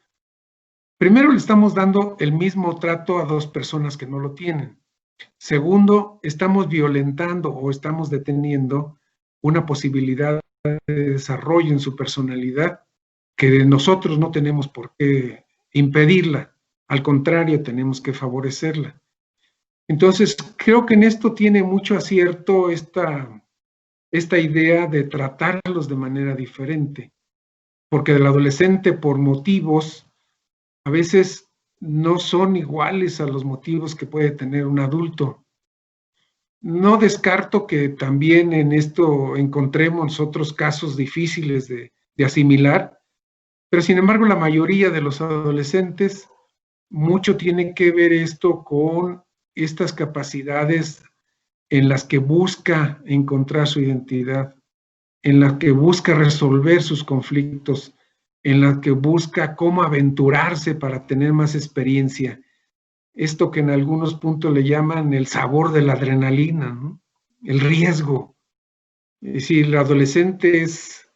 primero le estamos dando el mismo trato a dos personas que no lo tienen. Segundo, estamos violentando o estamos deteniendo una posibilidad de desarrollo en su personalidad que nosotros no tenemos por qué impedirla, al contrario, tenemos que favorecerla. Entonces, creo que en esto tiene mucho acierto esta idea de tratarlos de manera diferente, porque el adolescente, por motivos a veces no son iguales a los motivos que puede tener un adulto. No descarto que también en esto encontremos otros casos difíciles de asimilar, pero sin embargo la mayoría de los adolescentes, mucho tiene que ver esto con estas capacidades en las que busca encontrar su identidad, en las que busca resolver sus conflictos, en las que busca cómo aventurarse para tener más experiencia. Esto que en algunos puntos le llaman el sabor de la adrenalina, ¿no? El riesgo. Es decir, el adolescente es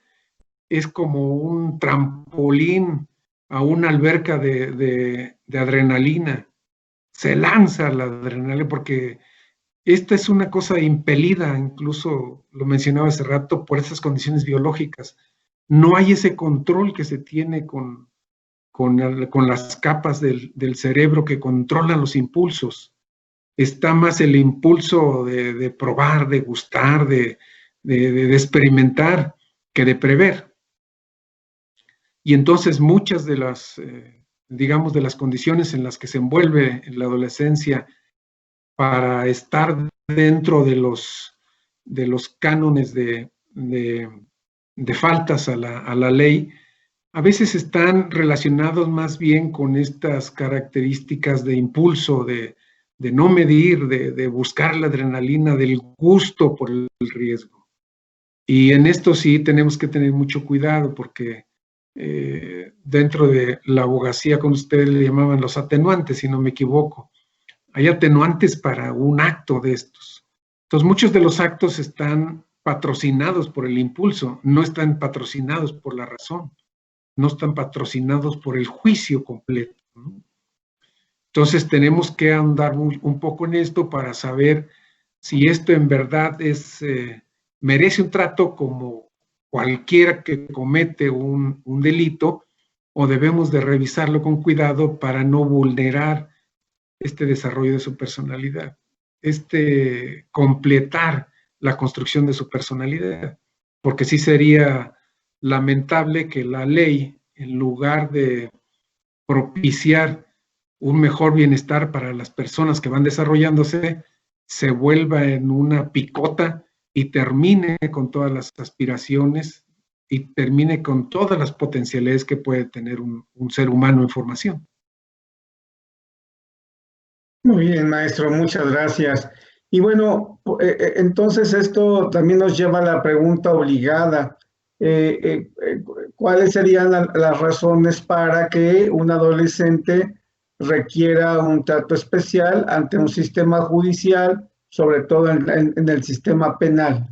como un trampolín a una alberca de adrenalina. Se lanza la adrenalina porque esta es una cosa impelida, incluso lo mencionaba hace rato, por esas condiciones biológicas. No hay ese control que se tiene con las capas del cerebro que controlan los impulsos. Está más el impulso de probar, de gustar, de experimentar, que de prever. Y entonces muchas de las, digamos, de las condiciones en las que se envuelve en la adolescencia para estar dentro de los cánones de faltas a la ley, a veces están relacionados más bien con estas características de impulso, de no medir, de buscar la adrenalina, del gusto por el riesgo. Y en esto sí tenemos que tener mucho cuidado porque dentro de la abogacía, con ustedes le llamaban los atenuantes, si no me equivoco. Hay atenuantes para un acto de estos. Entonces, muchos de los actos están patrocinados por el impulso, no están patrocinados por la razón, no están patrocinados por el juicio completo, ¿no? Entonces, tenemos que andar un poco en esto para saber si esto en verdad merece un trato como cualquiera que comete un delito, o debemos de revisarlo con cuidado para no vulnerar este desarrollo de su personalidad, completar la construcción de su personalidad, porque sí sería lamentable que la ley, en lugar de propiciar un mejor bienestar para las personas que van desarrollándose, se vuelva en una picota y termine con todas las aspiraciones y termine con todas las potencialidades que puede tener un ser humano en formación. Muy bien, maestro, muchas gracias. Y bueno, entonces esto también nos lleva a la pregunta obligada. ¿Cuáles serían las razones para que un adolescente requiera un trato especial ante un sistema judicial, sobre todo en el sistema penal?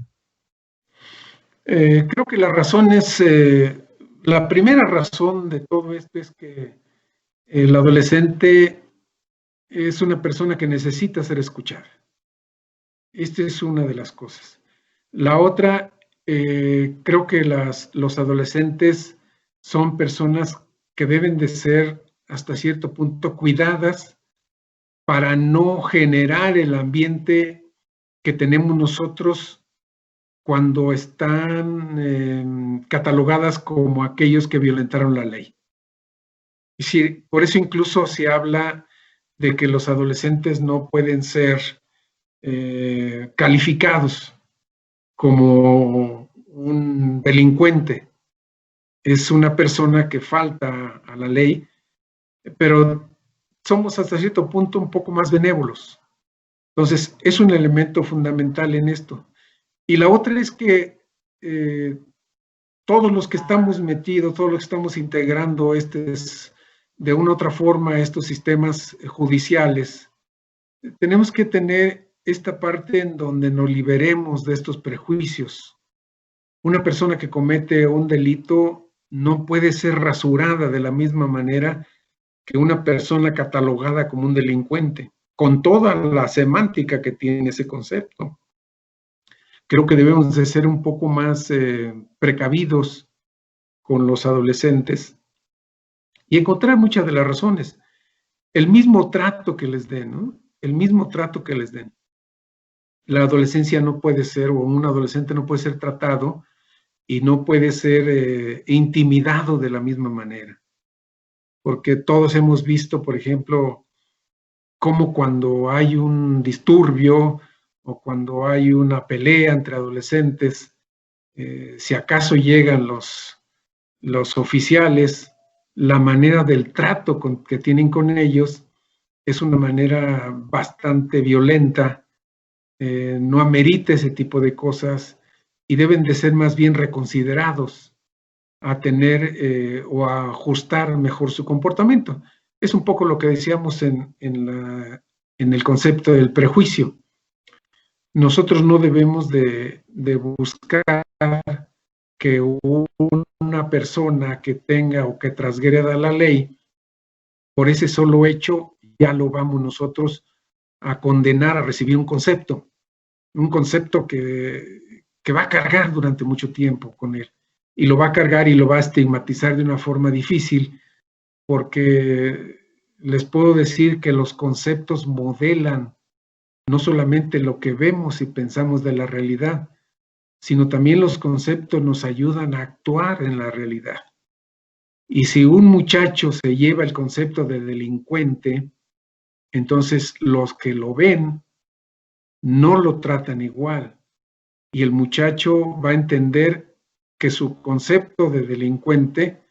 Creo que la razón es, la primera razón de todo esto es que el adolescente es una persona que necesita ser escuchada. Esta es una de las cosas. La otra, creo que los adolescentes son personas que deben de ser hasta cierto punto cuidadas para no generar el ambiente que tenemos nosotros cuando están catalogadas como aquellos que violentaron la ley. Y sí, por eso incluso se habla de que los adolescentes no pueden ser calificados como un delincuente. Es una persona que falta a la ley, pero somos hasta cierto punto un poco más benévolos. Entonces, es un elemento fundamental en esto. Y la otra es que todos los que estamos metidos, todos los que estamos integrando de una u otra forma estos sistemas judiciales, tenemos que tener esta parte en donde nos liberemos de estos prejuicios. Una persona que comete un delito no puede ser rasurada de la misma manera que una persona catalogada como un delincuente, con toda la semántica que tiene ese concepto. Creo que debemos de ser un poco más precavidos con los adolescentes y encontrar muchas de las razones. El mismo trato que les den, ¿no? El mismo trato que les den. La adolescencia no puede ser, o un adolescente no puede ser tratado y no puede ser intimidado de la misma manera. porque todos hemos visto, por ejemplo, cómo cuando hay un disturbio o cuando hay una pelea entre adolescentes, si acaso llegan los oficiales, la manera del trato que tienen con ellos es una manera bastante violenta, no amerita ese tipo de cosas y deben de ser más bien reconsiderados a tener o a ajustar mejor su comportamiento. Es un poco lo que decíamos en el concepto del prejuicio. Nosotros no debemos de buscar que una persona que tenga o que transgreda la ley, por ese solo hecho, ya lo vamos nosotros a condenar a recibir un concepto que va a cargar durante mucho tiempo con él, y lo va a cargar y lo va a estigmatizar de una forma difícil, porque les puedo decir que los conceptos modelan no solamente lo que vemos y pensamos de la realidad, sino también los conceptos nos ayudan a actuar en la realidad. Y si un muchacho se lleva el concepto de delincuente, entonces los que lo ven no lo tratan igual. Y el muchacho va a entender que su concepto de delincuente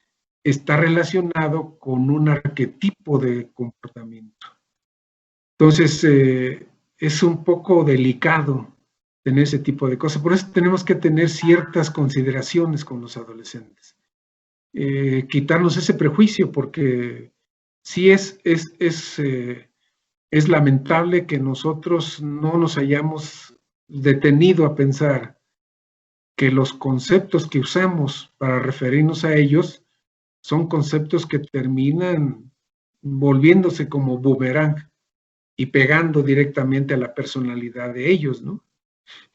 está relacionado con un arquetipo de comportamiento. Entonces, es un poco delicado tener ese tipo de cosas. Por eso tenemos que tener ciertas consideraciones con los adolescentes. Quitarnos ese prejuicio, porque sí es lamentable que nosotros no nos hayamos detenido a pensar que los conceptos que usamos para referirnos a ellos son conceptos que terminan volviéndose como boomerang y pegando directamente a la personalidad de ellos, ¿no?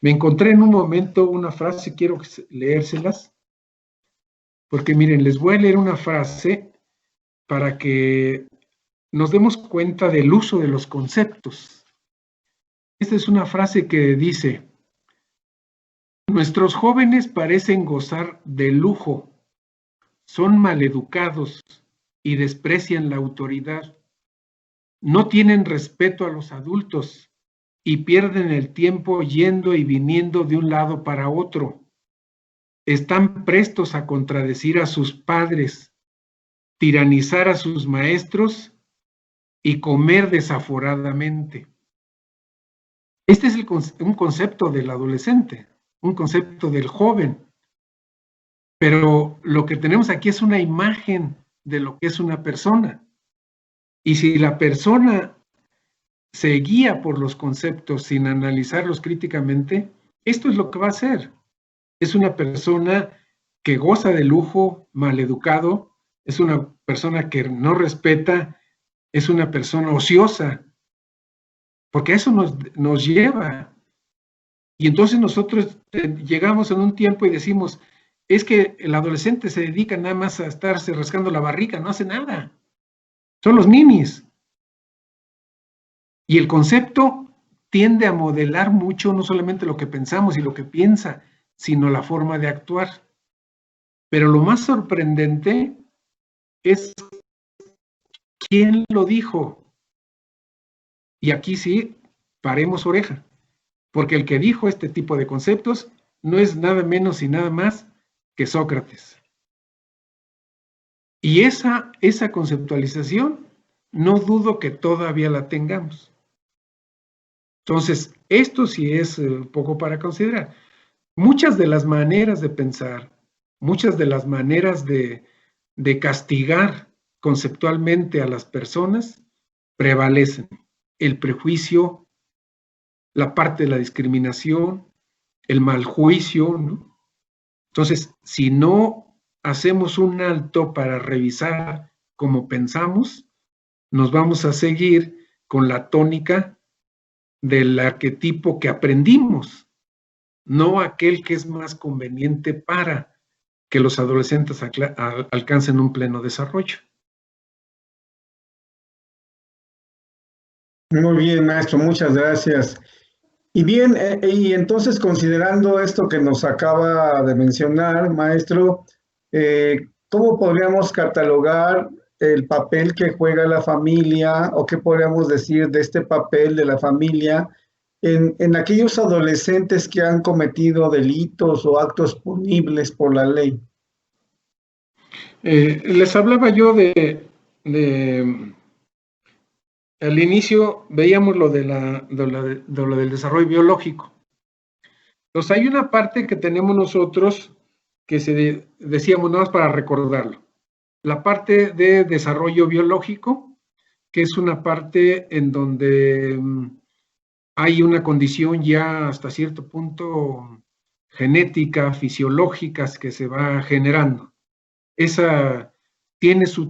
Me encontré en un momento una frase, quiero leérselas, porque miren, les voy a leer una frase para que nos demos cuenta del uso de los conceptos. Esta es una frase que dice: nuestros jóvenes parecen gozar de lujo, son maleducados y desprecian la autoridad. No tienen respeto a los adultos y pierden el tiempo yendo y viniendo de un lado para otro. Están prestos a contradecir a sus padres, tiranizar a sus maestros y comer desaforadamente. Este es un concepto del adolescente, un concepto del joven. Pero lo que tenemos aquí es una imagen de lo que es una persona. Y si la persona se guía por los conceptos sin analizarlos críticamente, esto es lo que va a hacer. Es una persona que goza de lujo, maleducado, es una persona que no respeta, es una persona ociosa, porque eso nos lleva. Y entonces nosotros llegamos en un tiempo y decimos, es que el adolescente se dedica nada más a estarse rascando la barriga, no hace nada. Son los ninis. Y el concepto tiende a modelar mucho no solamente lo que pensamos y lo que piensa, sino la forma de actuar. Pero lo más sorprendente es quién lo dijo. Y aquí sí, paremos oreja, porque el que dijo este tipo de conceptos no es nada menos y nada más que Sócrates. Y esa conceptualización no dudo que todavía la tengamos. Entonces, esto sí es un poco para considerar. Muchas de las maneras de pensar, muchas de las maneras de castigar conceptualmente a las personas prevalecen. El prejuicio, la parte de la discriminación, el mal juicio, ¿no? Entonces, si no hacemos un alto para revisar cómo pensamos, nos vamos a seguir con la tónica del arquetipo que aprendimos, no aquel que es más conveniente para que los adolescentes alcancen un pleno desarrollo. Muy bien, maestro, muchas gracias. Y bien, y entonces considerando esto que nos acaba de mencionar, maestro, ¿cómo podríamos catalogar el papel que juega la familia, o qué podríamos decir de este papel de la familia en aquellos adolescentes que han cometido delitos o actos punibles por la ley. Les hablaba yo al inicio veíamos lo del desarrollo biológico. Entonces hay una parte que tenemos nosotros que decíamos nada más para recordarlo. La parte de desarrollo biológico, que es una parte en donde hay una condición ya hasta cierto punto genética, fisiológica, que se va generando. Esa tiene su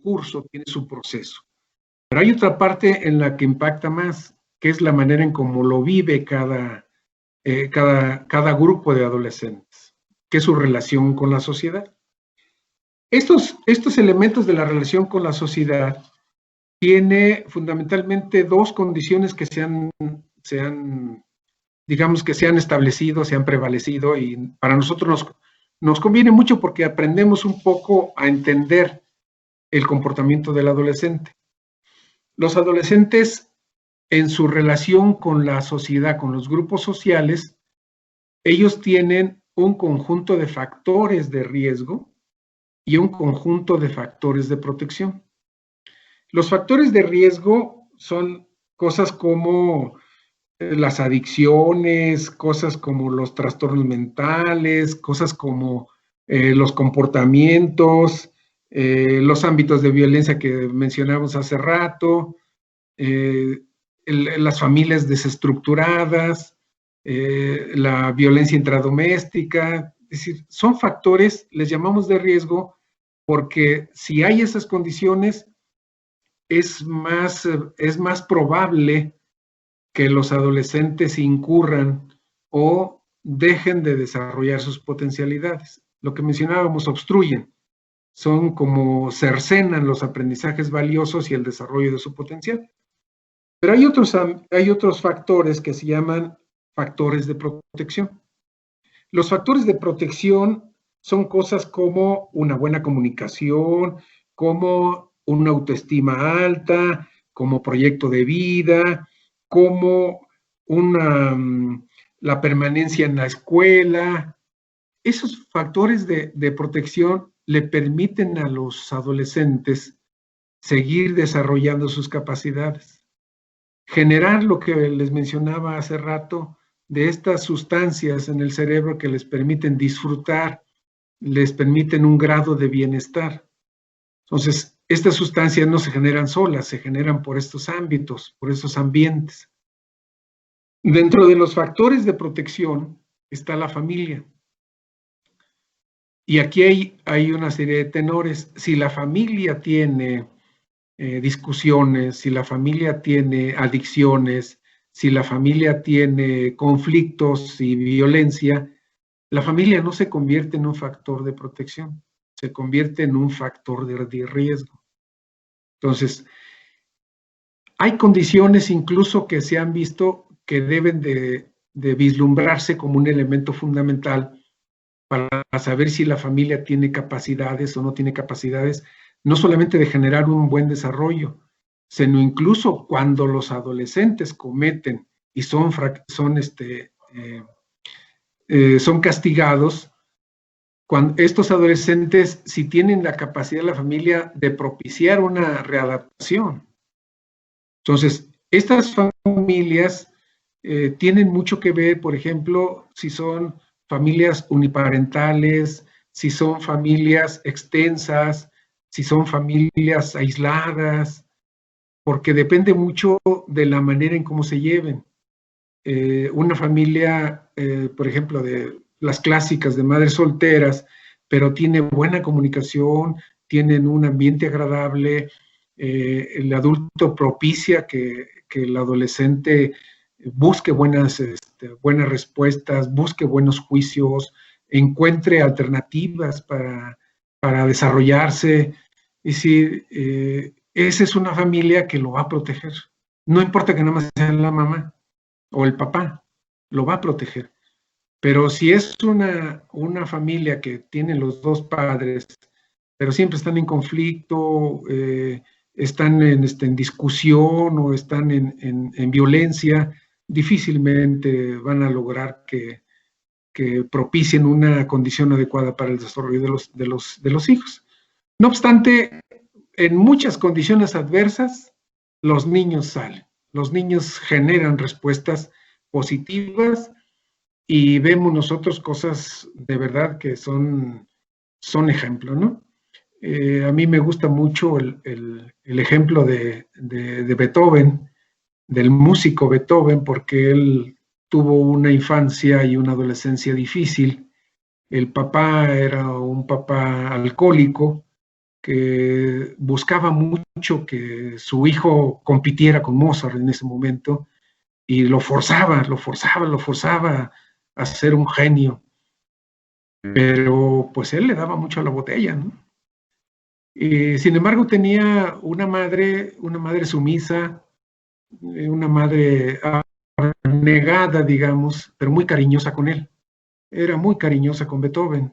curso, tiene su proceso. Pero hay otra parte en la que impacta más, que es la manera en cómo lo vive cada grupo de adolescentes, que es su relación con la sociedad. Estos elementos de la relación con la sociedad tiene fundamentalmente dos condiciones que se han establecido, se han prevalecido, y para nosotros nos conviene mucho porque aprendemos un poco a entender el comportamiento del adolescente. Los adolescentes, en su relación con la sociedad, con los grupos sociales, ellos tienen un conjunto de factores de riesgo y un conjunto de factores de protección. Los factores de riesgo son cosas como las adicciones, cosas como los trastornos mentales, cosas como los comportamientos, los ámbitos de violencia que mencionamos hace rato, las familias desestructuradas, la violencia intradoméstica. Es decir, son factores, les llamamos de riesgo, porque si hay esas condiciones, es más probable que los adolescentes incurran o dejen de desarrollar sus potencialidades. Lo que mencionábamos, obstruyen, son como cercenan los aprendizajes valiosos y el desarrollo de su potencial. Pero hay otros factores que se llaman factores de protección. Los factores de protección son cosas como una buena comunicación, como una autoestima alta, como proyecto de vida, como la permanencia en la escuela. Esos factores de protección le permiten a los adolescentes seguir desarrollando sus capacidades, generar lo que les mencionaba hace rato, de estas sustancias en el cerebro que les permiten disfrutar, les permiten un grado de bienestar. Entonces, estas sustancias no se generan solas, se generan por estos ámbitos, por estos ambientes. Dentro de los factores de protección está la familia. Y aquí hay una serie de tenores. Si la familia tiene discusiones, si la familia tiene adicciones, si la familia tiene conflictos y violencia, la familia no se convierte en un factor de protección, se convierte en un factor de riesgo. Entonces, hay condiciones incluso que se han visto que deben de vislumbrarse como un elemento fundamental para saber si la familia tiene capacidades o no tiene capacidades, no solamente de generar un buen desarrollo, sino incluso cuando los adolescentes cometen y son castigados, cuando estos adolescentes, si tienen la capacidad de la familia de propiciar una readaptación. Entonces, estas familias tienen mucho que ver, por ejemplo, si son familias uniparentales, si son familias extensas, si son familias aisladas, porque depende mucho de la manera en cómo se lleven. Una familia, por ejemplo, de las clásicas de madres solteras, pero tiene buena comunicación, tienen un ambiente agradable, el adulto propicia que el adolescente busque buenas respuestas, busque buenos juicios, encuentre alternativas para desarrollarse. Es decir, esa es una familia que lo va a proteger. No importa que nada más sea la mamá o el papá, lo va a proteger. Pero si es una familia que tiene los dos padres pero siempre están en conflicto, están en discusión o están en violencia, difícilmente van a lograr que propicien una condición adecuada para el desarrollo de los hijos. No obstante, en muchas condiciones adversas, los niños salen. Los niños generan respuestas positivas y vemos nosotros cosas de verdad que son ejemplo, ¿no? A mí me gusta mucho el ejemplo de Beethoven, del músico Beethoven, porque él tuvo una infancia y una adolescencia difícil. El papá era un papá alcohólico que buscaba mucho que su hijo compitiera con Mozart en ese momento y lo forzaba a ser un genio. Pero pues él le daba mucho a la botella, ¿no? Sin embargo, tenía una madre sumisa, una madre negada, digamos, pero muy cariñosa con él. Era muy cariñosa con Beethoven.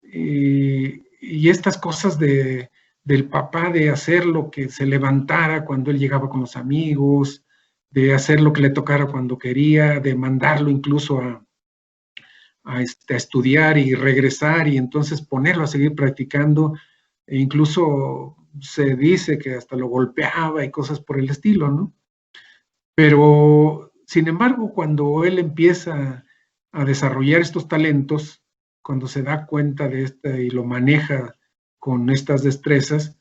Y estas cosas del papá, de hacer lo que se levantara cuando él llegaba con los amigos, de hacer lo que le tocara cuando quería, de mandarlo incluso a estudiar y regresar y entonces ponerlo a seguir practicando, e incluso se dice que hasta lo golpeaba y cosas por el estilo, ¿no? Pero, sin embargo, cuando él empieza a desarrollar estos talentos, cuando se da cuenta de y lo maneja con estas destrezas,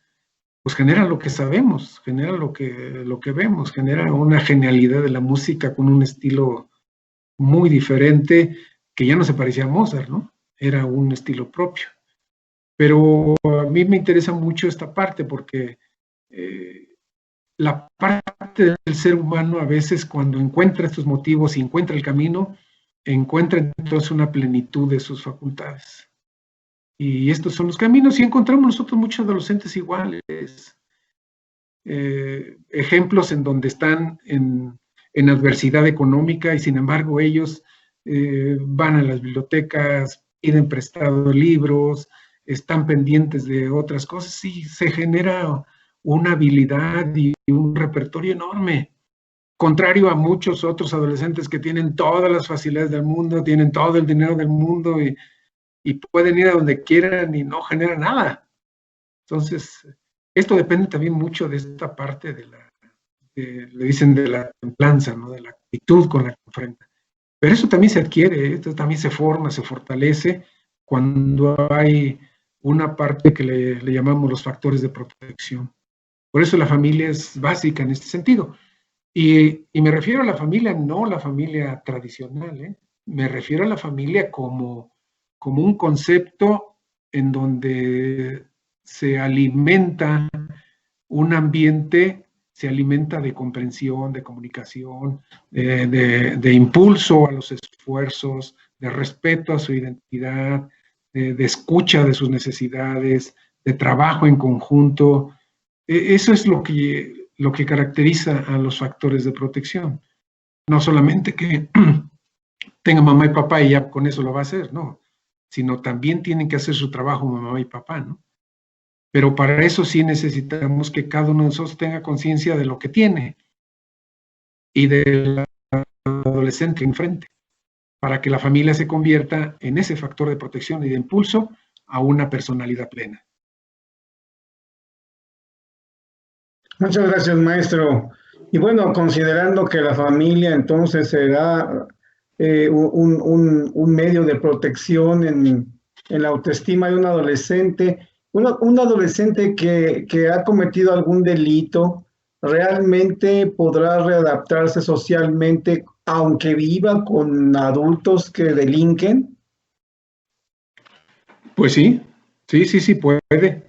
pues genera lo que sabemos, genera lo que vemos, genera una genialidad de la música con un estilo muy diferente, que ya no se parecía a Mozart, ¿no? Era un estilo propio. Pero a mí me interesa mucho esta parte porque la parte del ser humano a veces cuando encuentra estos motivos y encuentra el camino, encuentra entonces una plenitud de sus facultades. Y estos son los caminos y encontramos nosotros muchos adolescentes iguales. Ejemplos en donde están en adversidad económica y sin embargo ellos van a las bibliotecas, piden prestado libros, están pendientes de otras cosas y se genera una habilidad y un repertorio enorme. Contrario a muchos otros adolescentes que tienen todas las facilidades del mundo, tienen todo el dinero del mundo y pueden ir a donde quieran y no generan nada. Entonces, esto depende también mucho de esta parte le dicen de la templanza, ¿no? De la actitud con la que enfrenta. Pero eso también se adquiere, esto también se forma, se fortalece cuando hay una parte que le llamamos los factores de protección. Por eso la familia es básica en este sentido. Y me refiero a la familia, no la familia tradicional, me refiero a la familia como un concepto en donde se alimenta un ambiente, se alimenta de comprensión, de comunicación, de impulso a los esfuerzos, de respeto a su identidad, de escucha de sus necesidades, de trabajo en conjunto. Eso es lo que caracteriza a los factores de protección. No solamente que tenga mamá y papá y ya con eso lo va a hacer, no, sino también tienen que hacer su trabajo mamá y papá, ¿no? Pero para eso sí necesitamos que cada uno de nosotros tenga conciencia de lo que tiene y del adolescente enfrente, para que la familia se convierta en ese factor de protección y de impulso a una personalidad plena. Muchas gracias, maestro. Y bueno, considerando que la familia entonces será un medio de protección en la autoestima de un adolescente, un adolescente que ha cometido algún delito, ¿realmente podrá readaptarse socialmente aunque viva con adultos que delinquen? Pues sí puede.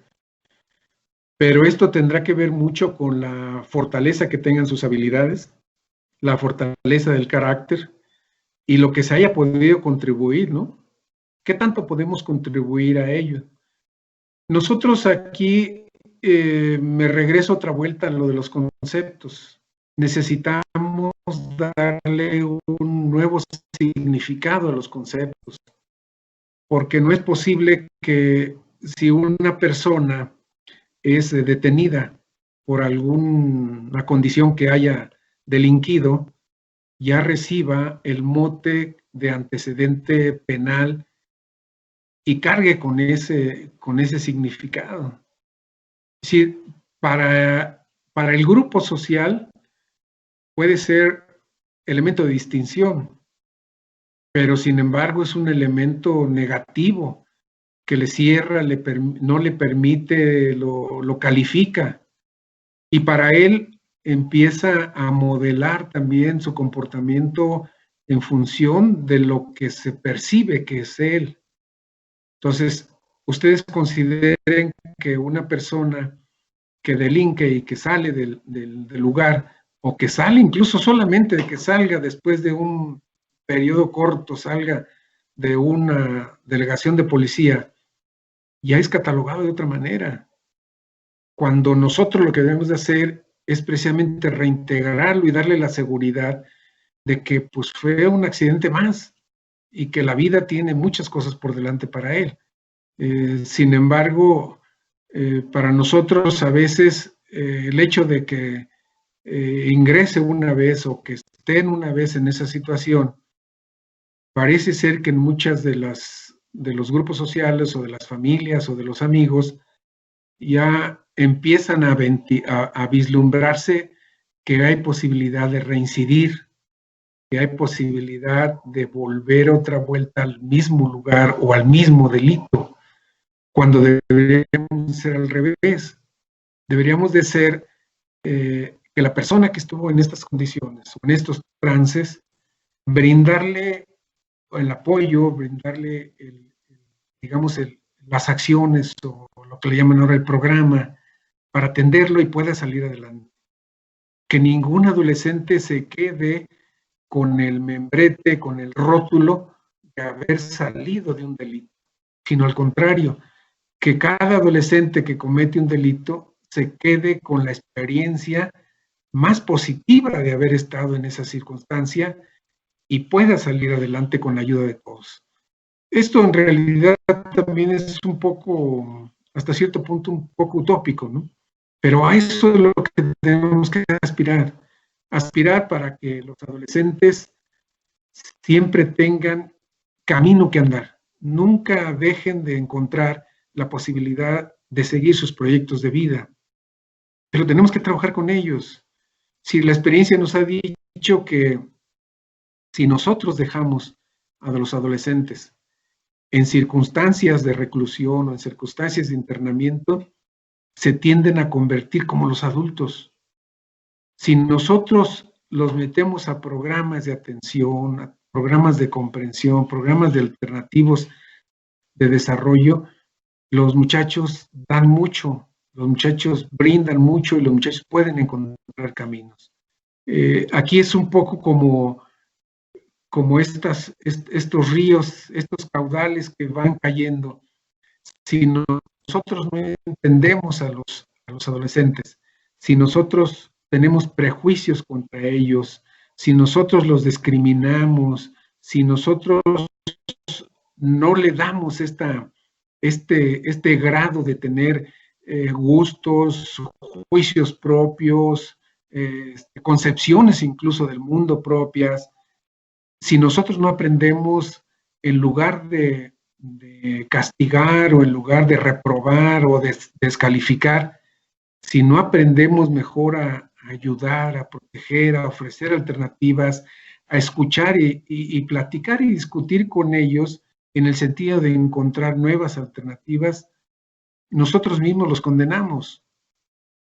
Pero esto tendrá que ver mucho con la fortaleza que tengan sus habilidades, la fortaleza del carácter y lo que se haya podido contribuir, ¿no? ¿Qué tanto podemos contribuir a ello? Nosotros aquí, me regreso otra vuelta a lo de los conceptos. Necesitamos darle un nuevo significado a los conceptos, porque no es posible que si una persona es detenida por alguna condición que haya delinquido, ya reciba el mote de antecedente penal y cargue con ese significado. Es decir, para el grupo social puede ser elemento de distinción, pero sin embargo es un elemento negativo que le cierra, no le permite, lo califica, y para él empieza a modelar también su comportamiento en función de lo que se percibe que es él. Entonces, ustedes consideren que una persona que delinque y que sale del lugar, o que sale incluso solamente de que salga después de un periodo corto, salga de una delegación de policía, ya es catalogado de otra manera. Cuando nosotros lo que debemos de hacer es precisamente reintegrarlo y darle la seguridad de que pues fue un accidente más y que la vida tiene muchas cosas por delante para él. Sin embargo, para nosotros a veces el hecho de que ingrese una vez o que estén una vez en esa situación, parece ser que en muchas de los grupos sociales o de las familias o de los amigos ya empiezan a vislumbrarse que hay posibilidad de reincidir, que hay posibilidad de volver otra vuelta al mismo lugar o al mismo delito, cuando deberíamos ser al revés. Deberíamos de ser que la persona que estuvo en estas condiciones o en estos trances, brindarle el apoyo, brindarle las acciones o lo que le llaman ahora el programa para atenderlo y pueda salir adelante. Que ningún adolescente se quede con el membrete, con el rótulo de haber salido de un delito, sino al contrario, que cada adolescente que comete un delito se quede con la experiencia más positiva de haber estado en esa circunstancia y pueda salir adelante con la ayuda de todos. Esto en realidad también es un poco, hasta cierto punto, un poco utópico, ¿no? Pero a eso es lo que tenemos que aspirar para que los adolescentes siempre tengan camino que andar, nunca dejen de encontrar la posibilidad de seguir sus proyectos de vida, pero tenemos que trabajar con ellos. Si la experiencia nos ha dicho que si nosotros dejamos a los adolescentes en circunstancias de reclusión o en circunstancias de internamiento, se tienden a convertir como los adultos. Si nosotros los metemos a programas de atención, a programas de comprensión, programas de alternativos de desarrollo, los muchachos dan mucho, los muchachos brindan mucho y los muchachos pueden encontrar caminos. Aquí es un poco como estos ríos, estos caudales que van cayendo. Si nosotros no entendemos a los adolescentes, si nosotros tenemos prejuicios contra ellos, si nosotros los discriminamos, si nosotros no le damos este grado de tener gustos, juicios propios, concepciones incluso del mundo propias, si nosotros no aprendemos, en lugar de castigar o en lugar de reprobar o de descalificar, si no aprendemos mejor a ayudar, a proteger, a ofrecer alternativas, a escuchar y platicar y discutir con ellos en el sentido de encontrar nuevas alternativas, nosotros mismos los condenamos,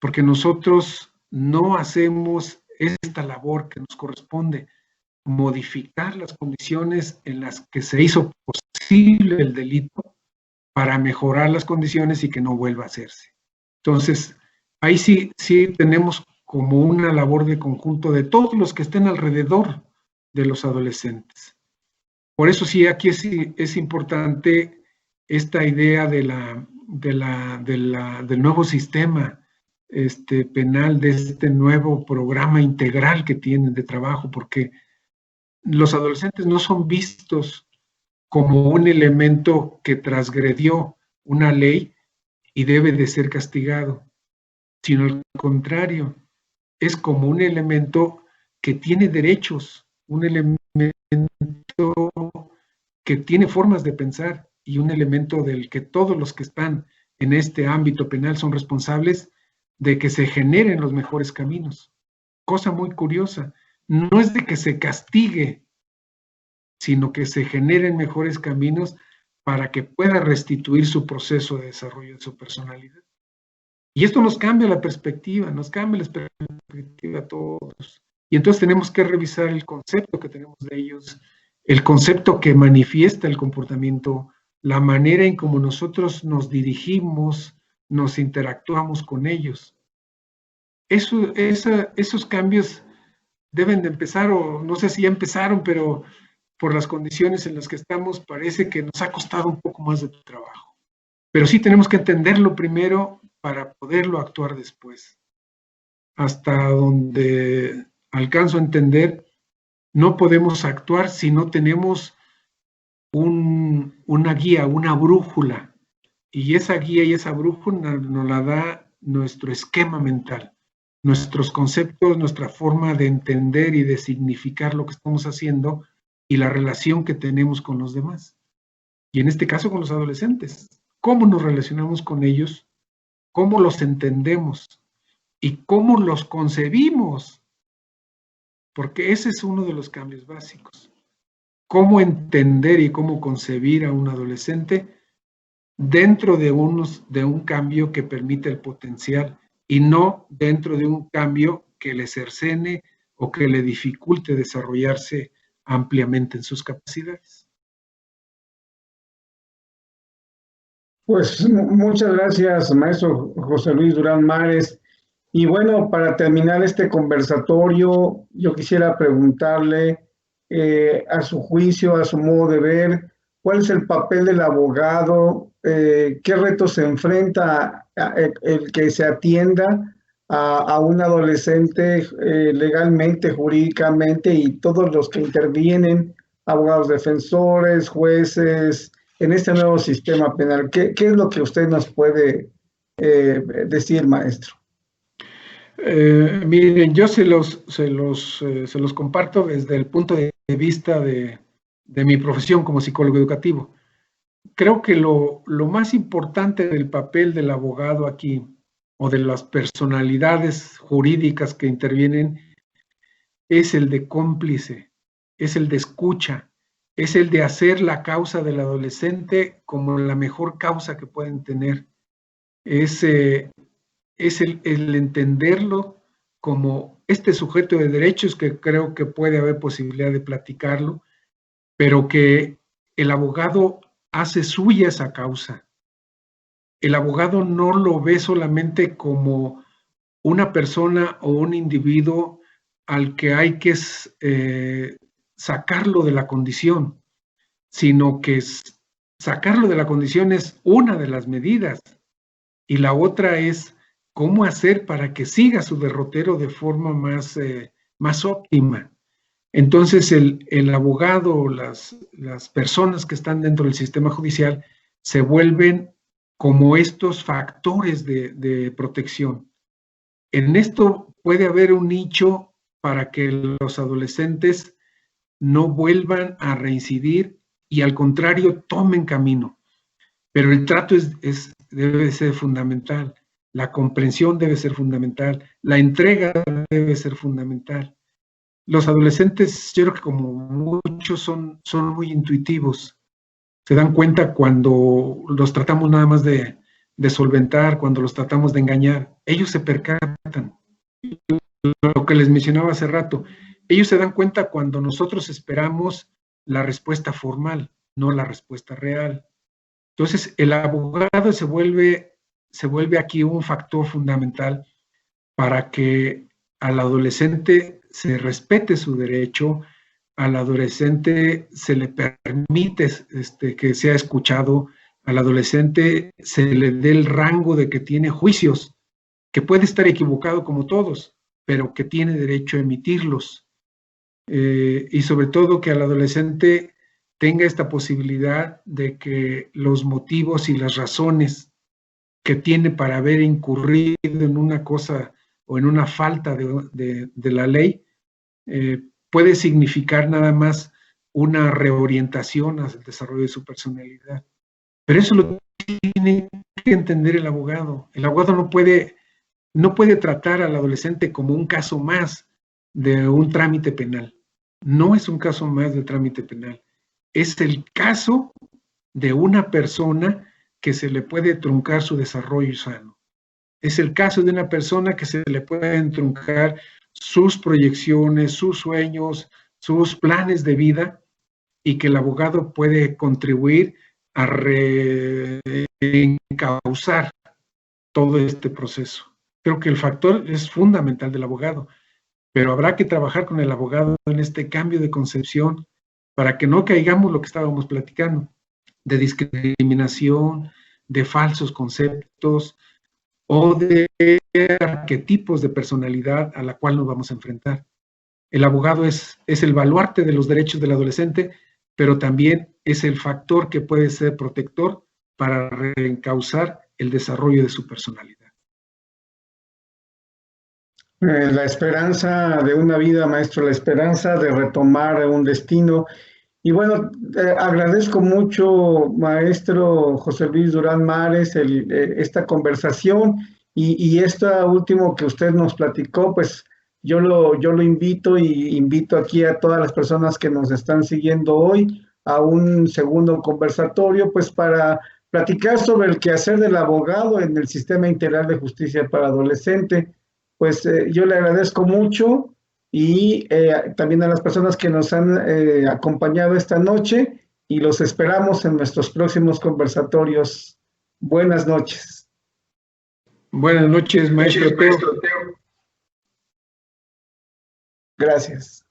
porque nosotros no hacemos esta labor que nos corresponde, modificar las condiciones en las que se hizo posible el delito para mejorar las condiciones y que no vuelva a hacerse. Entonces, ahí sí tenemos como una labor de conjunto de todos los que estén alrededor de los adolescentes. Por eso sí, aquí es importante esta idea del nuevo sistema penal, de este nuevo programa integral que tienen de trabajo, porque los adolescentes no son vistos como un elemento que transgredió una ley y debe de ser castigado, sino al contrario, es como un elemento que tiene derechos, un elemento que tiene formas de pensar y un elemento del que todos los que están en este ámbito penal son responsables de que se generen los mejores caminos. Cosa muy curiosa, no es de que se castigue, sino que se generen mejores caminos para que pueda restituir su proceso de desarrollo de su personalidad. Y esto nos cambia la perspectiva a todos. Y entonces tenemos que revisar el concepto que tenemos de ellos, el concepto que manifiesta el comportamiento, la manera en cómo nosotros nos dirigimos, nos interactuamos con ellos. Esos cambios deben de empezar, o no sé si ya empezaron, pero por las condiciones en las que estamos, parece que nos ha costado un poco más de trabajo. Pero sí tenemos que entenderlo primero para poderlo actuar después. Hasta donde alcanzo a entender, no podemos actuar si no tenemos una guía, una brújula. Y esa guía y esa brújula nos la da nuestro esquema mental, nuestros conceptos, nuestra forma de entender y de significar lo que estamos haciendo y la relación que tenemos con los demás. Y en este caso con los adolescentes. ¿Cómo nos relacionamos con ellos? ¿Cómo los entendemos? ¿Y cómo los concebimos? Porque ese es uno de los cambios básicos. Cómo entender y cómo concebir a un adolescente dentro de un cambio que permite el potencial y no dentro de un cambio que le cercene o que le dificulte desarrollarse ampliamente en sus capacidades. Pues muchas gracias, maestro José Luis Durán Mares. Y bueno, para terminar este conversatorio, yo quisiera preguntarle, a su juicio, a su modo de ver, ¿cuál es el papel del abogado? ¿Qué retos se enfrenta el que se atienda a un adolescente legalmente, jurídicamente, y todos los que intervienen, abogados defensores, jueces, en este nuevo sistema penal? ¿Qué es lo que usted nos puede decir, maestro? Miren, yo se los comparto desde el punto de vista de mi profesión como psicólogo educativo. Creo que lo más importante del papel del abogado aquí, o de las personalidades jurídicas que intervienen, es el de cómplice, es el de escucha, es el de hacer la causa del adolescente como la mejor causa que pueden tener. Es el entenderlo como este sujeto de derechos, que creo que puede haber posibilidad de platicarlo, pero que el abogado hace suya esa causa. El abogado no lo ve solamente como una persona o un individuo al que hay que sacarlo de la condición, sino que sacarlo de la condición es una de las medidas, y la otra es cómo hacer para que siga su derrotero de forma más óptima. Entonces el abogado, las personas que están dentro del sistema judicial se vuelven como estos factores de protección. En esto puede haber un nicho para que los adolescentes no vuelvan a reincidir y al contrario tomen camino. Pero el trato debe ser fundamental, la comprensión debe ser fundamental, la entrega debe ser fundamental. Los adolescentes, yo creo que como muchos son muy intuitivos, se dan cuenta cuando los tratamos nada más de solventar, cuando los tratamos de engañar. Ellos se percatan. Lo que les mencionaba hace rato, ellos se dan cuenta cuando nosotros esperamos la respuesta formal, no la respuesta real. Entonces, el abogado se vuelve aquí un factor fundamental para que al adolescente se respete su derecho, al adolescente se le permite que sea escuchado, al adolescente se le dé el rango de que tiene juicios, que puede estar equivocado como todos, pero que tiene derecho a emitirlos. Y sobre todo que al adolescente tenga esta posibilidad de que los motivos y las razones que tiene para haber incurrido en una cosa o en una falta de la ley, puede significar nada más una reorientación hacia el desarrollo de su personalidad. Pero eso lo tiene que entender el abogado. El abogado no puede tratar al adolescente como un caso más de un trámite penal. No es un caso más de trámite penal. Es el caso de una persona que se le puede truncar su desarrollo sano. Es el caso de una persona que se le pueden truncar sus proyecciones, sus sueños, sus planes de vida, y que el abogado puede contribuir a reencauzar todo este proceso. Creo que el factor es fundamental del abogado, pero habrá que trabajar con el abogado en este cambio de concepción para que no caigamos lo que estábamos platicando, de discriminación, de falsos conceptos o de arquetipos de personalidad a la cual nos vamos a enfrentar. El abogado es el baluarte de los derechos del adolescente, pero también es el factor que puede ser protector para reencauzar el desarrollo de su personalidad. La esperanza de una vida, maestro, la esperanza de retomar un destino. Y bueno, agradezco mucho, maestro José Luis Durán Mares, esta conversación y esta último que usted nos platicó, pues yo lo invito y invito aquí a todas las personas que nos están siguiendo hoy a un segundo conversatorio, pues para platicar sobre el quehacer del abogado en el Sistema Integral de Justicia para Adolescente. Pues yo le agradezco mucho y también a las personas que nos han acompañado esta noche y los esperamos en nuestros próximos conversatorios. Buenas noches. Buenas noches, maestro Teo. Gracias.